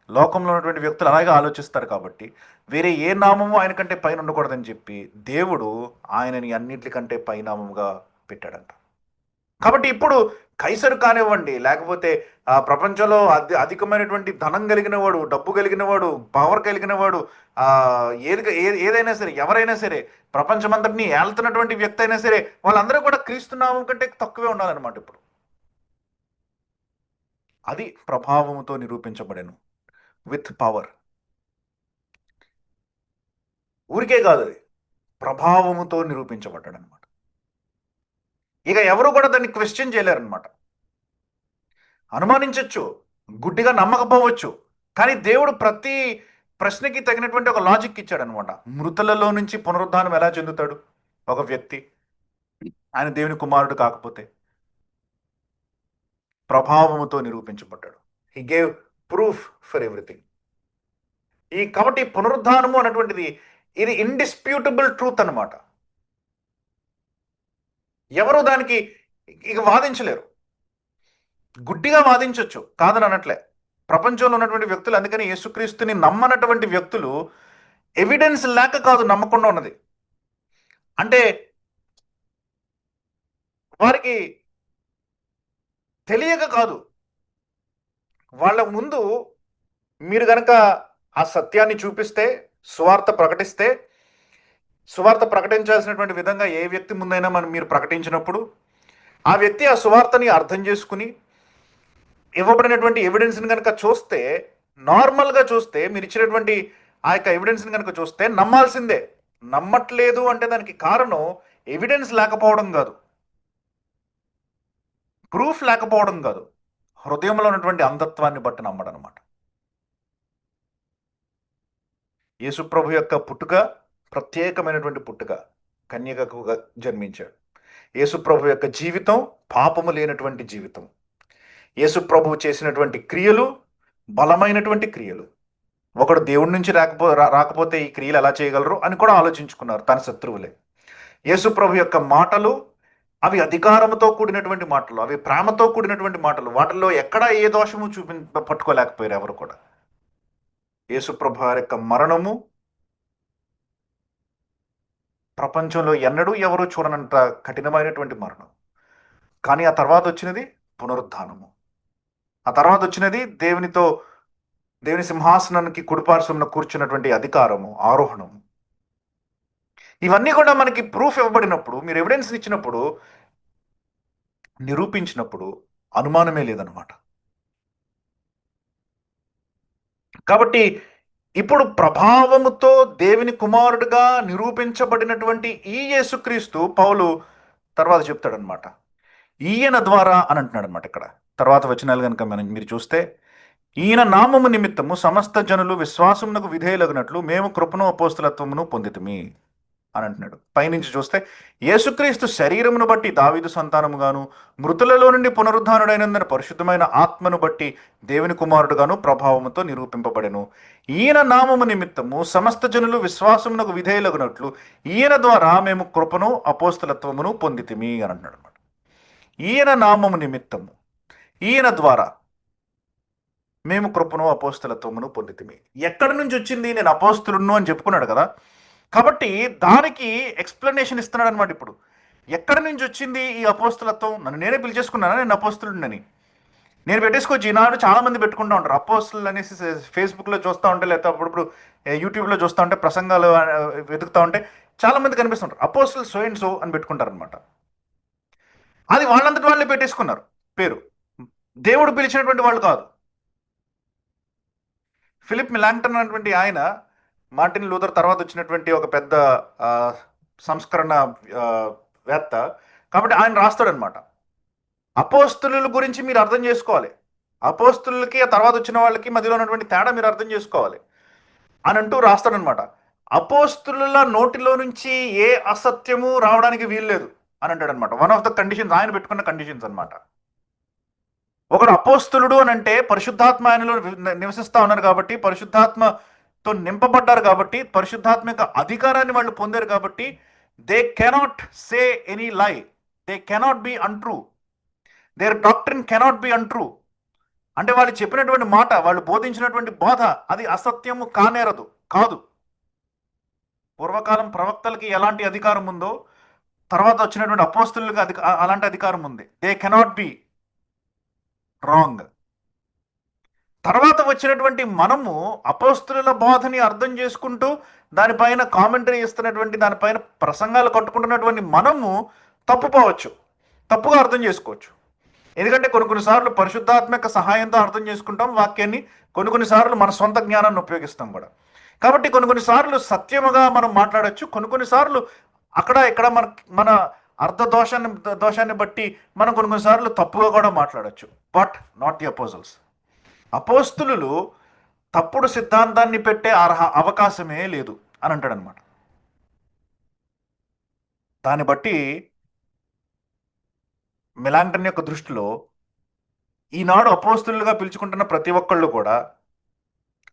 లోకంలో ఉన్నటువంటి వ్యక్తులు అలాగే ఆలోచిస్తారు. కాబట్టి వేరే ఏ నామము ఆయన కంటే పైన ఉండకూడదని చెప్పి దేవుడు ఆయనని అన్నిటికంటే పైనామముగా పెట్టాడంట. కాబట్టి ఇప్పుడు కైసరు కానివ్వండి, లేకపోతే ప్రపంచంలో అధికమైనటువంటి ధనం కలిగిన వాడు, డబ్బు కలిగిన వాడు, పవర్ కలిగిన వాడు, ఏదైనా సరే, ఎవరైనా సరే, ప్రపంచమంతటిని ఏళ్తున్నటువంటి వ్యక్తి అయినా సరే, వాళ్ళందరూ కూడా క్రీస్తునామం కంటే తక్కువే ఉండాలన్నమాట. ఇప్పుడు అది ప్రభావముతో నిరూపించబడెను, విత్ పవర్. ఊరికే కాదు, అది ప్రభావముతో నిరూపించబడ్డాడు అనమాట. ఇక ఎవరు కూడా దాన్ని క్వశ్చన్ చేయలేరనమాట. అనుమానించవచ్చు, గుడ్డిగా నమ్మకపోవచ్చు, కానీ దేవుడు ప్రతి ప్రశ్నకి తగినటువంటి ఒక లాజిక్ ఇచ్చాడనమాట. మృతులలో నుంచి పునరుద్ధానం ఎలా చెందుతాడు ఒక వ్యక్తి, ఆయన దేవుని కుమారుడు కాకపోతే? ప్రభావముతో నిరూపించబడ్డాడు. He gave proof for everything. కాబట్టి పునరుద్ధానము అన్నటువంటిది ఇది ఇండిస్ప్యూటబుల్ ట్రూత్ అనమాట. ఎవరు దానికి ఇక వాదించలేరు. గుడ్డిగా వాదించవచ్చు, కాదని అనట్లే. ప్రపంచంలో ఉన్నటువంటి వ్యక్తులు, అందుకని యేసుక్రీస్తుని నమ్మనటువంటి వ్యక్తులు ఎవిడెన్స్ లేక కాదు నమ్మకుండా ఉన్నది, అంటే వారికి తెలియక కాదు. వాళ్ళ ముందు మీరు గనక ఆ సత్యాన్ని చూపిస్తే, సువార్త ప్రకటిస్తే, సువార్త ప్రకటించాల్సినటువంటి విధంగా ఏ వ్యక్తి ముందైనా మీరు ప్రకటించినప్పుడు, ఆ వ్యక్తి ఆ సువార్తని అర్థం చేసుకుని ఇవ్వబడినటువంటి ఎవిడెన్స్ని కనుక చూస్తే, నార్మల్గా చూస్తే, మీరు ఇచ్చినటువంటి ఆ యొక్క ఎవిడెన్స్ని కనుక చూస్తే నమ్మాల్సిందే. నమ్మట్లేదు అంటే దానికి కారణం ఎవిడెన్స్ లేకపోవడం కాదు, ప్రూఫ్ లేకపోవడం కాదు, హృదయంలో ఉన్నటువంటి అంధత్వాన్ని బట్టి నమ్మడం అనమాట. యేసుప్రభు యొక్క పుట్టుక ప్రత్యేకమైనటువంటి పుట్టుక, కన్యకకు జన్మించాడు. యేసుప్రభు యొక్క జీవితం పాపము లేనటువంటి జీవితం. యేసుప్రభు చేసినటువంటి క్రియలు బలమైనటువంటి క్రియలు. ఒకడు దేవుడి నుంచి రాకపోతే ఈ క్రియలు ఎలా చేయగలరు అని కూడా ఆలోచించుకున్నారు తన శత్రువులే. యేసుప్రభు యొక్క మాటలు అవి అధికారంతో కూడినటువంటి మాటలు, అవి ప్రేమతో కూడినటువంటి మాటలు. వాటిల్లో ఎక్కడా ఏ దోషము పట్టుకోలేకపోయారు ఎవరు కూడా. యేసుప్రభు వారి యొక్క మరణము ప్రపంచంలో ఎన్నడూ ఎవరు చూడనంత కఠినమైనటువంటి మరణం. కానీ ఆ తర్వాత వచ్చినది పునరుద్ధానము. ఆ తర్వాత వచ్చినది దేవుని సింహాసనానికి కుడిపార్శ్వమున కూర్చున్నటువంటి అధికారము, ఆరోహణము. ఇవన్నీ కూడా మనకి ప్రూఫ్ ఇవ్వబడినప్పుడు, మీరు ఎవిడెన్స్ ఇచ్చినప్పుడు, నిరూపించినప్పుడు అనుమానమే లేదనమాట. కాబట్టి ఇప్పుడు ప్రభావముతో దేవుని కుమారుడుగా నిరూపించబడినటువంటి ఈ యేసుక్రీస్తు పౌలు తర్వాత చెప్తాడనమాట. ఈయన ద్వారా అని అంటున్నాడు అనమాట. ఇక్కడ తర్వాత వచనాలు కనుక మీరు చూస్తే, ఈయన నామము నిమిత్తము సమస్త జనులు విశ్వాసమునకు విధేయులగినట్లు మేము కృపను అపోస్తలత్వమును పొందితిమి అని అంటున్నాడు. పైనుంచి చూస్తే, యేసుక్రీస్తు శరీరమును బట్టి దావీదు సంతానముగాను, మృతులలో నుండి పునరుద్ధానుడైనందున పరిశుద్ధమైన ఆత్మను బట్టి దేవుని కుమారుడుగాను ప్రభావముతో నిరూపింపబడెను. ఈయన నామము నిమిత్తము సమస్త జనులు విశ్వాసమునకు విధేయులగినట్లు ఈయన ద్వారా మేము కృపను అపోస్తలత్వమును పొందితిమి అని అంటున్నాడు అనమాట. ఈయన నామము నిమిత్తము, ఈయన ద్వారా మేము కృపను అపోస్తలత్వమును పొందితిమి. ఎక్కడి నుంచి వచ్చింది? నేను అపోస్తులును అని చెప్పుకున్నాడు కదా. కాబట్టి దానికి ఎక్స్ప్లెనేషన్ ఇస్తున్నాడు అనమాట. ఇప్పుడు ఎక్కడి నుంచి వచ్చింది ఈ అపోస్తలత్వం? నన్ను నేనే పిలిచేసుకున్నానా నేను అపోస్తులునని? నేను పెట్టేసుకోవచ్చు. ఈనాడు చాలా మంది పెట్టుకుంటూ ఉంటారు అపోస్తులు అనేసి. ఫేస్బుక్లో చూస్తూ ఉంటే, లేకపోతే అప్పుడప్పుడు యూట్యూబ్లో చూస్తూ ఉంటే, ప్రసంగాలు వెతుకుతూ ఉంటే చాలా మంది కనిపిస్తుంటారు అపోస్తులు సో అండ్ సో అని పెట్టుకుంటారు అనమాట. అది వాళ్ళంతటి వాళ్ళే పెట్టేసుకున్నారు పేరు. దేవుడు పిలిచినటువంటి వాళ్ళు కాదు. ఫిలిప్ మిలాంగ్టన్ అనేటువంటి ఆయన మార్టిన్ లూథర్ తర్వాత వచ్చినటువంటి ఒక పెద్ద సంస్కరణ వేత్త. కాబట్టి ఆయన రాస్తాడనమాట, అపోస్తుల గురించి మీరు అర్థం చేసుకోవాలి, అపోస్తులకి ఆ తర్వాత వచ్చిన వాళ్ళకి మధ్యలో ఉన్నటువంటి తేడా మీరు అర్థం చేసుకోవాలి అని అంటూ రాస్తాడనమాట. అపోస్తుల నోటిలో నుంచి ఏ అసత్యము రావడానికి వీల్లేదు అని అంటాడనమాట. వన్ ఆఫ్ ద కండిషన్స్, ఆయన పెట్టుకున్న కండిషన్స్ అనమాట. ఒకడు అపోస్తులుడు అని అంటే పరిశుద్ధాత్మ ఆయనలో నివసిస్తా ఉన్నారు కాబట్టి, పరిశుద్ధాత్మతో నింపబడ్డారు కాబట్టి, పరిశుద్ధాత్మ యొక్క అధికారాన్ని వాళ్ళు పొందారు కాబట్టి, they cannot say any lie, they cannot be untrue, their doctrine cannot be untrue. అంటే వాళ్ళు చెప్పినటువంటి మాట, వాళ్ళు బోధించినటువంటి బోధ అది అసత్యము కానేరదు, కాదు. పూర్వకాలం ప్రవక్తలకి ఎలాంటి అధికారం ఉందో తర్వాత వచ్చినటువంటి అపోస్తులకు అలాంటి అధికారం ఉంది. They cannot be wrong. తర్వాత వచ్చినటువంటి మనము అపోస్తుల బోధని అర్థం చేసుకుంటూ దానిపైన కామెంటరీ ఇస్తున్నటువంటి, దానిపైన ప్రసంగాలు కట్టుకుంటున్నటువంటి మనము తప్పుపోవచ్చు, తప్పుగా అర్థం చేసుకోవచ్చు. ఎందుకంటే కొన్నిసార్లు పరిశుద్ధాత్మక సహాయంతో అర్థం చేసుకుంటాం వాక్యాన్ని, కొన్నిసార్లు మన సొంత జ్ఞానాన్ని ఉపయోగిస్తాం కూడా. కాబట్టి కొన్నిసార్లు సత్యముగా మనం మాట్లాడచ్చు, కొన్నిసార్లు అక్కడ ఇక్కడ మన అర్థ దోషాన్ని బట్టి మనం కొన్నిసార్లు తప్పుగా కూడా మాట్లాడచ్చు. But not the అపోజల్స్. అపోస్తులు తప్పుడు సిద్ధాంతాన్ని పెట్టే అవకాశమే లేదు అని అంటాడనమాట. దాన్ని బట్టి మిలాంటన్ యొక్క దృష్టిలో ఈనాడు అపోస్తులుగా పిలుచుకుంటున్న ప్రతి ఒక్కళ్ళు కూడా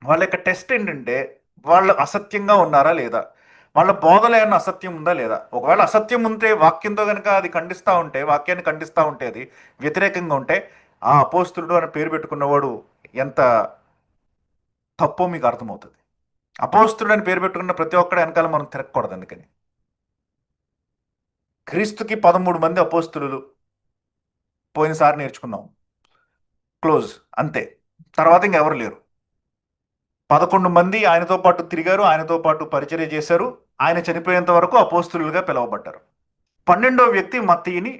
వాళ్ళ యొక్క టెస్ట్ ఏంటంటే, వాళ్ళు అసత్యంగా ఉన్నారా లేదా, వాళ్ళ బోధలో ఏమన్నా అసత్యం ఉందా లేదా. ఒకవేళ అసత్యం ఉంటే వాక్యంతో కనుక అది ఖండిస్తూ ఉంటే, వాక్యాన్ని ఖండిస్తూ ఉంటే, అది వ్యతిరేకంగా ఉంటే, ఆ అపోస్తులుడు అని పేరు పెట్టుకున్నవాడు ఎంత తప్పో మీకు అర్థమవుతుంది. అపోస్తుడు అని పేరు పెట్టుకున్న ప్రతి ఒక్కడు వెనకాల మనం తిరగకూడదు. అందుకని క్రీస్తుకి 13 మంది అపోస్తులు పోయినసారి నేర్చుకున్నాం, క్లోజ్, అంతే. తర్వాత ఇంకెవరు లేరు. 11 మంది ఆయనతో పాటు తిరిగారు, ఆయనతో పాటు పరిచర్య చేశారు, ఆయన చనిపోయేంత వరకు అపోస్తులుగా పిలువబడ్డారు. 12వ వ్యక్తి మత్తయిని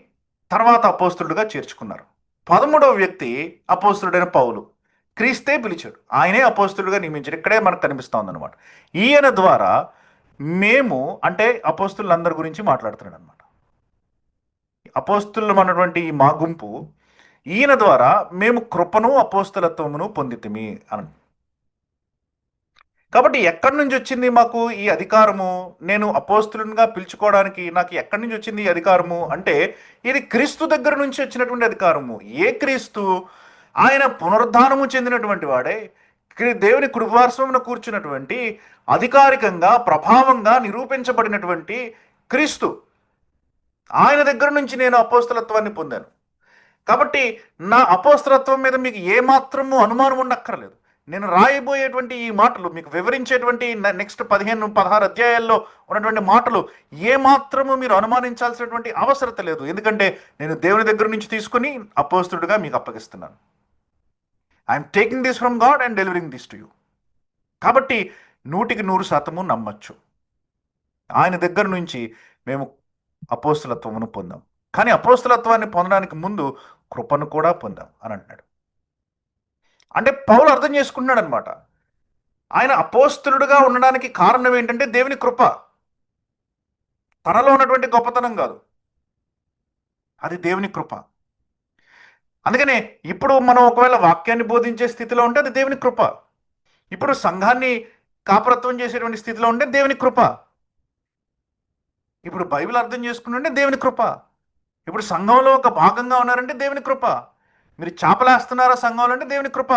తర్వాత అపోస్తులుగా చేర్చుకున్నారు. 13వ వ్యక్తి అపోస్తుడైన పౌలు, క్రీస్తే పిలిచాడు, ఆయనే అపోస్తులుగా నియమించారు. ఇక్కడే మనకు కనిపిస్తూ ఉందన్నమాట. ఈయన ద్వారా మేము, అంటే అపోస్తులందరి గురించి మాట్లాడుతున్నాడు అనమాట. అపోస్తులు అన్నటువంటి మా గుంపు, ఈయన ద్వారా మేము కృపను అపోస్తలత్వమును పొందితిమి అని. కాబట్టి ఎక్కడి నుంచి వచ్చింది మాకు ఈ అధికారము? నేను అపోస్తులుగా పిలుచుకోవడానికి నాకు ఎక్కడి నుంచి వచ్చింది ఈ అధికారము అంటే, ఇది క్రీస్తు దగ్గర నుంచి వచ్చినటువంటి అధికారము. ఏ క్రీస్తు? ఆయన పునరుద్ధానము చెందినటువంటి వాడే, దేవుని కృపార్శ్వమున కూర్చున్నటువంటి, అధికారికంగా ప్రభావంగా నిరూపించబడినటువంటి క్రీస్తు. ఆయన దగ్గర నుంచి నేను అపోస్తలత్వాన్ని పొందాను. కాబట్టి నా అపోస్తలత్వం మీద మీకు ఏమాత్రము అనుమానం ఉండక్కర్లేదు. నేను రాయబోయేటువంటి ఈ మాటలు మీకు వివరించేటువంటి నెక్స్ట్ 15-16 అధ్యాయాల్లో ఉన్నటువంటి మాటలు ఏమాత్రము మీరు అనుమానించాల్సినటువంటి అవసరత లేదు. ఎందుకంటే నేను దేవుని దగ్గర నుంచి తీసుకుని అపోస్తుడుగా మీకు అప్పగిస్తున్నాను. I'm taking this from God and delivering this to you. కాబట్టి 100% నమ్మచ్చు. ఆయన దగ్గర నుంచి మేము అపోస్తులత్వమును పొందాం. కానీ అపోస్తులత్వాన్ని పొందడానికి ముందు కృపను కూడా పొందాం అని అంటున్నాడు. అంటే పౌలు అర్థం చేసుకున్నాడు అనమాట. ఆయన అపోస్తులుడుగా ఉండడానికి కారణం ఏంటంటే దేవుని కృప, తనలో ఉన్నటువంటి గొప్పతనం కాదు, అది దేవుని కృప. అందుకనే ఇప్పుడు మనం ఒకవేళ వాక్యాన్ని బోధించే స్థితిలో ఉంటే అది దేవుని కృప. ఇప్పుడు సంఘాన్ని కాపరత్వం చేసేటువంటి స్థితిలో ఉంటే దేవుని కృప. ఇప్పుడు బైబిల్ అర్థం చేసుకుంటుంటే దేవుని కృప. ఇప్పుడు సంఘంలో ఒక భాగంగా ఉన్నారంటే దేవుని కృప. మీరు చేపలేస్తున్నారా సంఘంలో అంటే దేవుని కృప.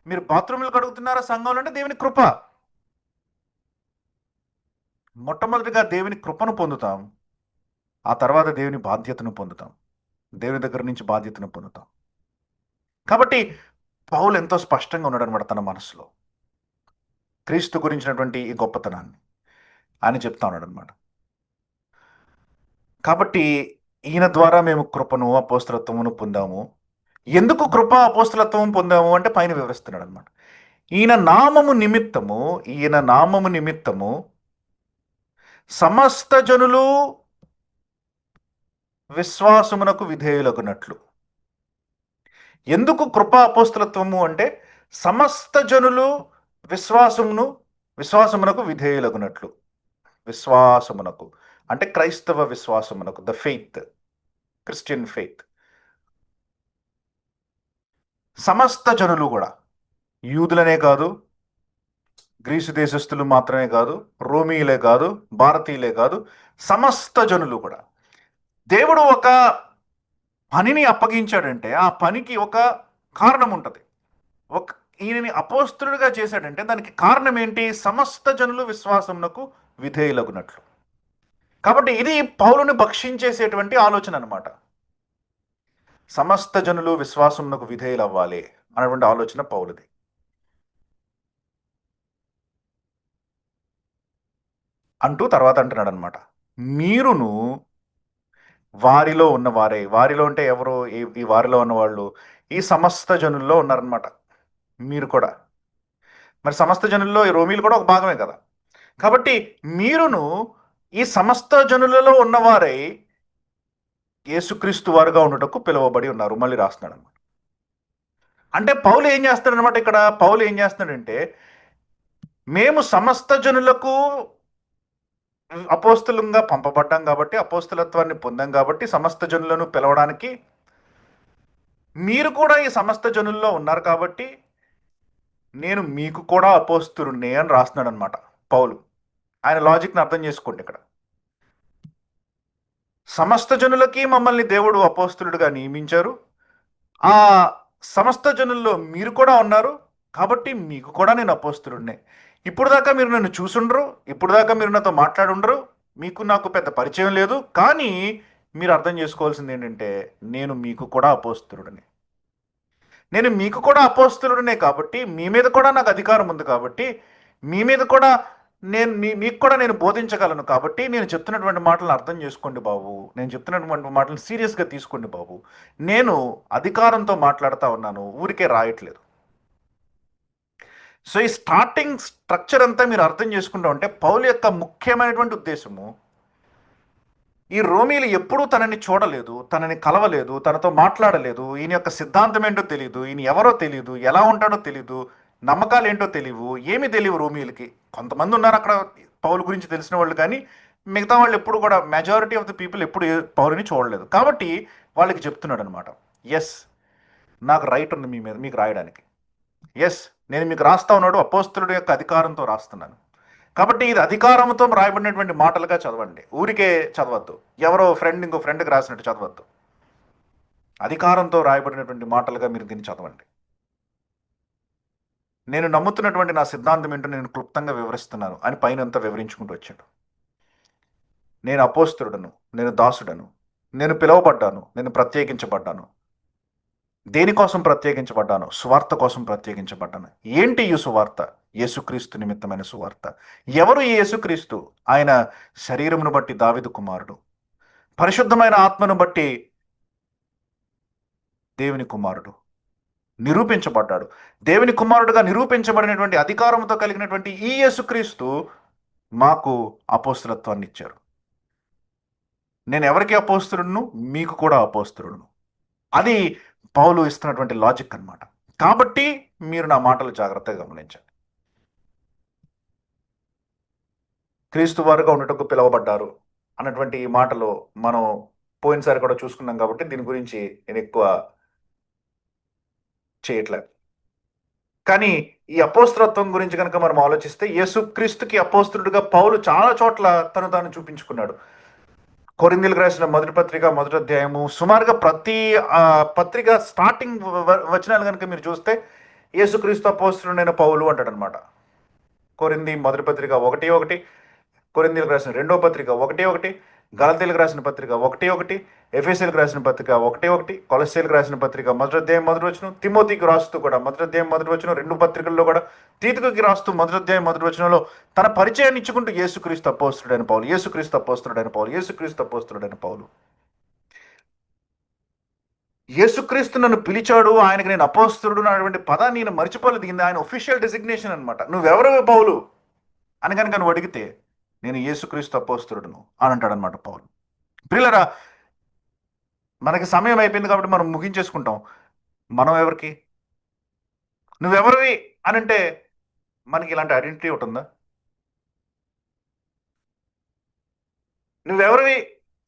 మీరు బాత్రూములు కడుగుతున్నారా సంఘంలో అంటే దేవుని కృప. మొట్టమొదటిగా దేవుని కృపను పొందుతాం, ఆ తర్వాత దేవుని బాధ్యతను పొందుతాం, దేవుని దగ్గర నుంచి బాధ్యతను పొందుతాం. కాబట్టి పౌలు ఎంతో స్పష్టంగా ఉన్నాడు అనమాట తన మనసులో క్రీస్తు గురించినటువంటి ఈ గొప్పతనాన్ని ఆయన చెప్తా ఉన్నాడు అనమాట. కాబట్టి ఈయన ద్వారా మేము కృపను అపోస్తలత్వమును పొందాము. ఎందుకు కృప అపోస్తలత్వం పొందాము అంటే పైన వివరిస్తున్నాడు అనమాట. ఈయన నామము నిమిత్తము సమస్త జనులు విశ్వాసమునకు విధేయులగునట్లు. ఎందుకు కృప అపోస్తలత్వము అంటే సమస్త జనులు విశ్వాసమునకు విధేయులగునట్లు. విశ్వాసమునకు అంటే క్రైస్తవ విశ్వాసమునకు, ద ఫెయిత్, క్రిస్టియన్ ఫెయిత్. సమస్త జనులు కూడా, యూదులనే కాదు, గ్రీసు దేశస్థులు మాత్రమే కాదు, రోమీలే కాదు, భారతీయులే కాదు, సమస్త జనులు కూడా. దేవుడు ఒక పనిని అప్పగించాడంటే ఆ పనికి ఒక కారణం ఉంటుంది. ఈయనని అపోస్తులుగా చేశాడంటే దానికి కారణం ఏంటి? సమస్త జనులు విశ్వాసమునకు విధేయులగునట్లు. కాబట్టి ఇది పౌలుని భక్షించేసేటువంటి ఆలోచన అనమాట. సమస్త జనులు విశ్వాసమునకు విధేయులు అవ్వాలి అనేటువంటి ఆలోచన పౌలుది. అంటూ తర్వాత అంటున్నాడు అనమాట, మీరును వారిలో ఉన్నవారే. వారిలో అంటే ఎవరు? ఈ వారిలో ఉన్నవాళ్ళు ఈ సమస్త జనుల్లో ఉన్నారనమాట. మీరు కూడా మరి సమస్త జనుల్లో ఈ రోమీలు కూడా ఒక భాగమే కదా. కాబట్టి మీరును ఈ సమస్త జనులలో ఉన్నవారై యేసుక్రీస్తు వారుగా ఉండటకు పిలువబడి ఉన్నారు. మళ్ళీ రాస్తున్నాడు అనమాట. అంటే పౌలు ఏం చేస్తాడనమాట ఇక్కడ? పౌలు ఏం చేస్తున్నాడంటే మేము సమస్త జనులకు అపోస్తులంగా పంపబడ్డాం కాబట్టి, అపోస్తులత్వాన్ని పొందాం కాబట్టి సమస్త జనులను పిలవడానికి మీరు కూడా ఈ సమస్త జనుల్లో ఉన్నారు కాబట్టి నేను మీకు కూడా అపోస్తులున్నే అని రాస్తున్నాడు అనమాట పౌలు. ఆయన లాజిక్ని అర్థం చేసుకోండి. ఇక్కడ సమస్త జనులకి మమ్మల్ని దేవుడు అపోస్తులుడుగా నియమించారు. ఆ సమస్త జనుల్లో మీరు కూడా ఉన్నారు కాబట్టి మీకు కూడా నేను అపోస్తులున్నే. ఇప్పుడు దాకా మీరు నన్ను చూసుండరు, ఇప్పుడు దాకా మీరు నాతో మాట్లాడుండరు, మీకు నాకు పెద్ద పరిచయం లేదు. కానీ మీరు అర్థం చేసుకోవాల్సింది ఏంటంటే నేను మీకు కూడా అపోస్తులుడనే. నేను మీకు కూడా అపోస్తులుడనే కాబట్టి మీ మీద కూడా నాకు అధికారం ఉంది కాబట్టి మీ మీద కూడా మీకు కూడా నేను బోధించగలను కాబట్టి నేను చెప్తున్నటువంటి మాటలను అర్థం చేసుకోండి బాబు. నేను చెప్తున్నటువంటి మాటలను సీరియస్గా తీసుకోండి బాబు. నేను అధికారంతో మాట్లాడుతూ ఉన్నాను, ఊరికే రాయట్లేదు. సో ఈ స్టార్టింగ్ స్ట్రక్చర్ అంతా మీరు అర్థం చేసుకుంటూ ఉంటే పౌలు యొక్క ముఖ్యమైనటువంటి ఉద్దేశము, ఈ రోమీలు ఎప్పుడూ తనని చూడలేదు, తనని కలవలేదు, తనతో మాట్లాడలేదు. ఈయన యొక్క సిద్ధాంతం ఏంటో తెలియదు, ఈయన ఎవరో తెలియదు, ఎలా ఉంటాడో తెలియదు, నమ్మకాలు ఏంటో తెలియవు, ఏమీ తెలియవు రోమీలకి. కొంతమంది ఉన్నారు అక్కడ పౌలు గురించి తెలిసిన వాళ్ళు, కానీ మిగతా వాళ్ళు ఎప్పుడు కూడా మెజారిటీ ఆఫ్ ద పీపుల్ ఎప్పుడు పౌలుని చూడలేదు. కాబట్టి వాళ్ళకి చెప్తున్నాడు అనమాట, ఎస్ నాకు రైట్ ఉంది మీ మీద మీకు రాయడానికి. ఎస్ నేను మీకు రాస్తా ఉన్నాడు, అపోస్తలుడు యొక్క అధికారంతో రాస్తున్నాను. కాబట్టి ఇది అధికారంతో రాయబడినటువంటి మాటలుగా చదవండి, ఊరికే చదవద్దు. ఎవరో ఇంకో ఫ్రెండ్కి రాసినట్టు చదవద్దు. అధికారంతో రాయబడినటువంటి మాటలుగా మీరు దీన్ని చదవండి. నేను నమ్ముతున్నటువంటి నా సిద్ధాంతం ఏంటో నేను క్లుప్తంగా వివరిస్తున్నాను అని పైన అంతా వివరించుకుంటూ వచ్చాడు. నేను అపోస్తలుడను, నేను దాసుడను, నేను పిలువబడ్డాను, నేను ప్రత్యేకించబడ్డాను, దేనికోసం ప్రత్యేకించబడ్డాను? సువార్త కోసం ప్రత్యేకించబడ్డాను. ఏంటి ఈ సువార్త? యేసుక్రీస్తు నిమిత్తమైన సువార్త. ఎవరు ఈ యేసుక్రీస్తు? ఆయన శరీరమును బట్టి దావీదు కుమారుడు, పరిశుద్ధమైన ఆత్మను బట్టి దేవుని కుమారుడు, నిరూపించబడ్డాడు. దేవుని కుమారుడుగా నిరూపించబడినటువంటి అధికారంతో కలిగినటువంటి ఈ యేసుక్రీస్తు మాకు అపోస్తలత్వాన్ని ఇచ్చారు. నేను ఎవరికి అపోస్తలుడును? మీకు కూడా అపోస్తలుడును. అది పౌలు ఇస్తున్నటువంటి లాజిక్ అన్నమాట. కాబట్టి మీరు నా మాటలు జాగ్రత్తగా గమనించండి. క్రీస్తు వారుగా ఉండటకు పిలువబడ్డారు అన్నటువంటి ఈ మాటలో మనం పోయినసారి కూడా చూసుకున్నాం కాబట్టి దీని గురించి నేను ఎక్కువ చేయట్లేదు. కానీ ఈ అపోస్తలత్వం గురించి కనుక మనం ఆలోచిస్తే యేసుక్రీస్తుకి అపోస్తలుడిగా పౌలు చాలా చోట్ల తను తాను చూపించుకున్నాడు. కొరింథీయులకు రాసిన మొదటి పత్రిక మొదటి అధ్యాయము సుమారుగా ప్రతి పత్రిక స్టార్టింగ్ వచనాలు కనుక మీరు చూస్తే యేసుక్రీస్తు అపోస్తలుడైన పౌలు అంటాడనమాట. కొరింథీ మొదటి పత్రిక 1:1, కొరింథీయులకు రాసిన రెండో పత్రిక 1:1, గలతీయులకు రాసిన పత్రిక 1:1, ఎఫెసీయులకు రాసిన పత్రిక 1:1, కొలస్సీయులకు రాసిన పత్రిక మొదటి అధ్యాయం మొదటి వచనం, తిమోతికి రాస్తూ కూడా మొదటి అధ్యాయం మొదటి వచనం, రెండు పత్రికల్లో కూడా తీతుకుకి రాస్తూ మొదటి అధ్యాయం మొదటి వచనంలో తన పరిచయాన్ని ఇచ్చుకుంటూ యేసుక్రీస్తు అపోస్తలుడైన పౌలు, యేసుక్రీస్తు అపోస్తలుడైన పౌలు, యేసుక్రీస్తు అపోస్తలుడైన పౌలు. యేసుక్రీస్తు నన్ను పిలిచాడు, ఆయనకి నేను అపోస్తలుడు అన్నటువంటి పదాన్ని నేను మర్చిపోలేదు. ఇది ఆయన ఒఫీషియల్ డెసిగ్నేషన్ అనమాట. నువ్వెవరు పౌలు అని కనుక నువ్వు అడిగితే నేను యేసుక్రీస్తు అపోస్తలుడును అని అంటాడనమాట పౌలు. ప్రియులరా, మనకి సమయం అయిపోయింది కాబట్టి మనం ముగించేసుకుంటాం. మనం ఎవరికి? నువ్వెవరివి అని అంటే మనకి ఇలాంటి ఐడెంటిటీ ఒకటి ఉందా? నువ్వెవరివి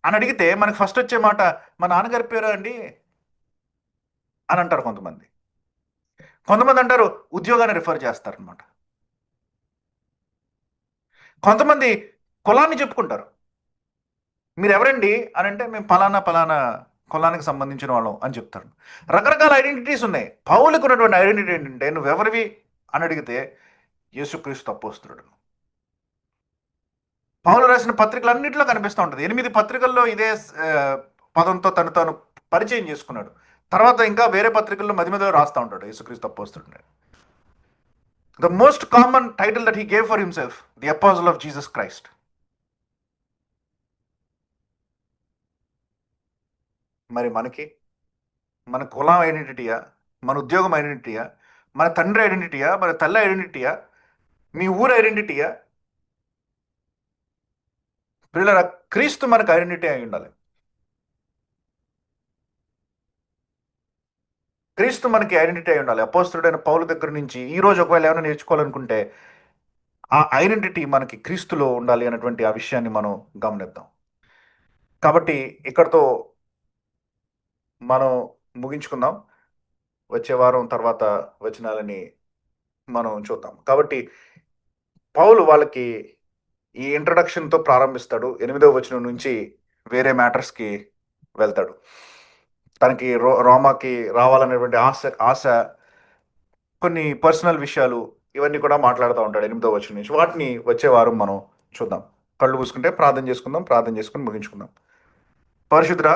అని అడిగితే మనకి ఫస్ట్ వచ్చే మాట మా నాన్నగారి పేరు అండి అని అంటారు కొంతమంది. కొంతమంది అంటారు ఉద్యోగాన్ని రిఫర్ చేస్తారనమాట. కొంతమంది కులాన్ని చెప్పుకుంటారు. మీరు ఎవరండి అని అంటే మేము పలానా పలానా కులానికి సంబంధించిన వాళ్ళం అని చెప్తారు. రకరకాల ఐడెంటిటీస్ ఉన్నాయి. పౌలకు ఉన్నటువంటి ఐడెంటిటీ ఏంటంటే నువ్వెవరివి అని అడిగితే యేసుక్రీస్తు అపోస్తలుడు. పౌలు రాసిన పత్రికలన్నింటిలో కనిపిస్తూ ఉంటుంది. 8 పత్రికల్లో ఇదే పదంతో తను తాను పరిచయం చేసుకున్నాడు. తర్వాత ఇంకా వేరే పత్రికల్లో మధ్య మధ్యలో రాస్తూ ఉంటాడు యేసుక్రీస్తు అపోస్తలుడు. The most common title that he gave for himself, the apostle of Jesus Christ. మరి మనకి మన కులం ఐడెంటిటీయా, మన ఉద్యోగం ఐడెంటిటీయా, మన తండ్రి ఐడెంటిటీయా, మన తల్లి ఐడెంటిటీయా, మీ ఊరు ఐడెంటిటీయా? పిల్లల క్రీస్తు మనకు ఐడెంటిటీ అయి ఉండాలి. క్రీస్తు మనకి ఐడెంటిటీ అయి ఉండాలి. అపోస్తలుడైన పౌలు దగ్గర నుంచి ఈ రోజు ఒకవేళ ఏమైనా నేర్చుకోవాలనుకుంటే ఆ ఐడెంటిటీ మనకి క్రీస్తులో ఉండాలి అన్నటువంటి ఆ విషయాన్ని మనం గమనిద్దాం. కాబట్టి ఇక్కడతో మనం ముగించుకుందాం. వచ్చే వారం తర్వాత వచనాలని మనం చూద్దాం. కాబట్టి పౌలు వాళ్ళకి ఈ ఇంట్రడక్షన్తో ప్రారంభిస్తాడు. 8వ వచనం నుంచి వేరే మ్యాటర్స్కి వెళ్తాడు. తనకి రోమాకి రావాలనేటువంటి ఆశ, కొన్ని పర్సనల్ విషయాలు ఇవన్నీ కూడా మాట్లాడుతూ ఉంటాడు 8వ వచనం నుంచి. వాటిని వచ్చే వారం మనం చూద్దాం. కళ్ళు పూసుకుంటే ప్రార్థన చేసుకుందాం. ప్రార్థన చేసుకుని ముగించుకుందాం. పరిశుద్ధ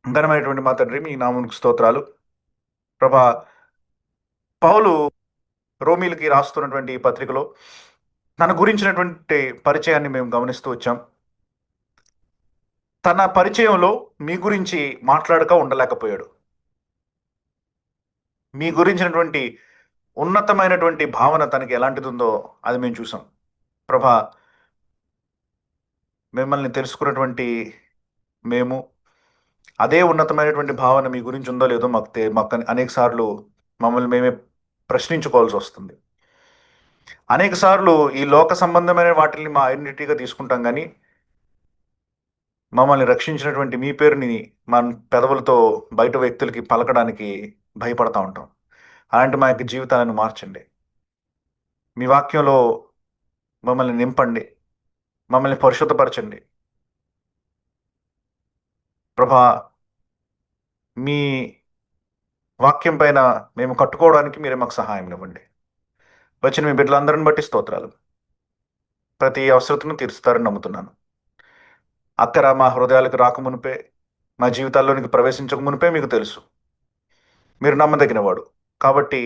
ఘనమైనటువంటి మా తండ్రి, మీ నామమునకు స్తోత్రాలు. ప్రభా, పౌలు రోమీలకి రాస్తున్నటువంటి ఈ పత్రికలో తన గురించినటువంటి పరిచయాన్ని మేము గమనిస్తూ వచ్చాం. తన పరిచయంలో మీ గురించి మాట్లాడక ఉండలేకపోయాడు. మీ గురించినటువంటి ఉన్నతమైనటువంటి భావన తనకి ఎలాంటిది ఉందో అది మేము చూసాం. ప్రభా, మిమ్మల్ని తెలుసుకున్నటువంటి మేము అదే ఉన్నతమైనటువంటి భావన మీ గురించి ఉందో లేదో మాకు అనేక సార్లు మమ్మల్ని మేమే ప్రశ్నించుకోవాల్సి వస్తుంది. అనేక సార్లు ఈ లోక సంబంధమైన వాటిని మా ఐడెంటిటీగా తీసుకుంటాం, కానీ మమ్మల్ని రక్షించినటువంటి మీ పేరుని మన పెదవులతో బయట వ్యక్తులకి పలకడానికి భయపడతా ఉంటాం. అలాంటి మా యొక్క జీవితాలను మార్చండి. మీ వాక్యంలో మమ్మల్ని నింపండి, మమ్మల్ని పరిశుద్ధపరచండి. ప్రభా, మీ వాక్యం పైన మేము కట్టుకోవడానికి మీరే మాకు సహాయం ఇవ్వండి. వచ్చిన మీ బిడ్డలందరిని బట్టి స్తోత్రాలు. ప్రతి అవసరతను తీరుస్తారని నమ్ముతున్నాను. అక్కర మా హృదయాలకు రాకమునిపే, మా జీవితాల్లోనికి ప్రవేశించక మునిపే మీకు తెలుసు. మీరు నమ్మదగినవాడు. కాబట్టి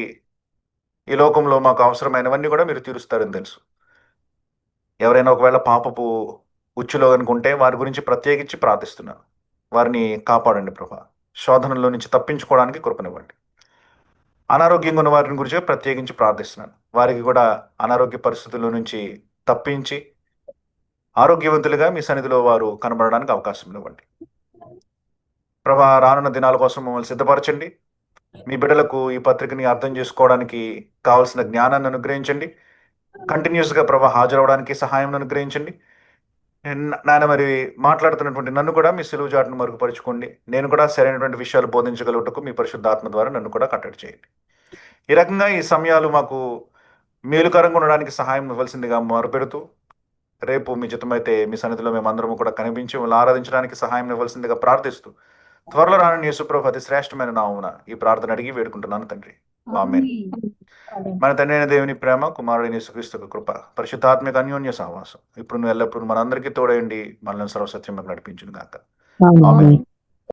ఈ లోకంలో మాకు అవసరమైనవన్నీ కూడా మీరు తీరుస్తారని తెలుసు. ఎవరైనా ఒకవేళ పాపపు ఉచ్చులో అనుకుంటే వారి గురించి ప్రత్యేకించి ప్రార్థిస్తున్నాను. వారిని కాపాడండి ప్రభా. శోధనలో నుంచి తప్పించుకోవడానికి కృపనివ్వండి. అనారోగ్యంగా ఉన్న వారిని గురించి ప్రత్యేకించి ప్రార్థిస్తున్నాను. వారికి కూడా అనారోగ్య పరిస్థితుల నుంచి తప్పించి ఆరోగ్యవంతులుగా మీ సన్నిధిలో వారు కనబడడానికి అవకాశం ఇవ్వండి. ప్రభా, రానున్న దినాల కోసం మమ్మల్ని సిద్ధపరచండి. మీ బిడ్డలకు ఈ పత్రికని అర్థం చేసుకోవడానికి కావాల్సిన జ్ఞానాన్ని అనుగ్రహించండి. కంటిన్యూస్గా ప్రభా హాజరవడానికి సహాయం అనుగ్రహించండి. నాయన, మరి మాట్లాడుతున్నటువంటి నన్ను కూడా మీ సులువు జాటును మరుగుపరుచుకోండి. నేను కూడా సరైనటువంటి విషయాలు బోధించగలుగుటకు మీ పరిశుద్ధాత్మ ద్వారా నన్ను కూడా కట్టడి చేయండి. ఈ రకంగా ఈ సమయాలు మాకు మేలుకరంగా ఉండడానికి సహాయం ఇవ్వాల్సిందిగా మొరపెడుతూ, రేపు మీ చిత్తమైతే మీ సన్నిధిలో మేమందరము కూడా కనిపించి మిమ్మల్ని ఆరాధించడానికి సహాయం ఇవ్వాల్సిందిగా ప్రార్థిస్తూ, త్వరలో రాని యేసుప్రభు అతి శ్రేష్టమైన నామమున ఈ ప్రార్థన అడిగి వేడుకుంటున్నాను తండ్రి. ఆమేన్. మన తండ్రి అయిన దేవుని ప్రేమ, కుమారుడైన యేసుక్రీస్తు కృప, పరిశుద్ధాత్మిక అన్యోన్య సహవాసం ఇప్పుడు ఎల్లప్పుడు మనందరికీ తోడయండి, మనల్ని సర్వసత్యంలోకి నడిపించును గాక. ఆమేన్.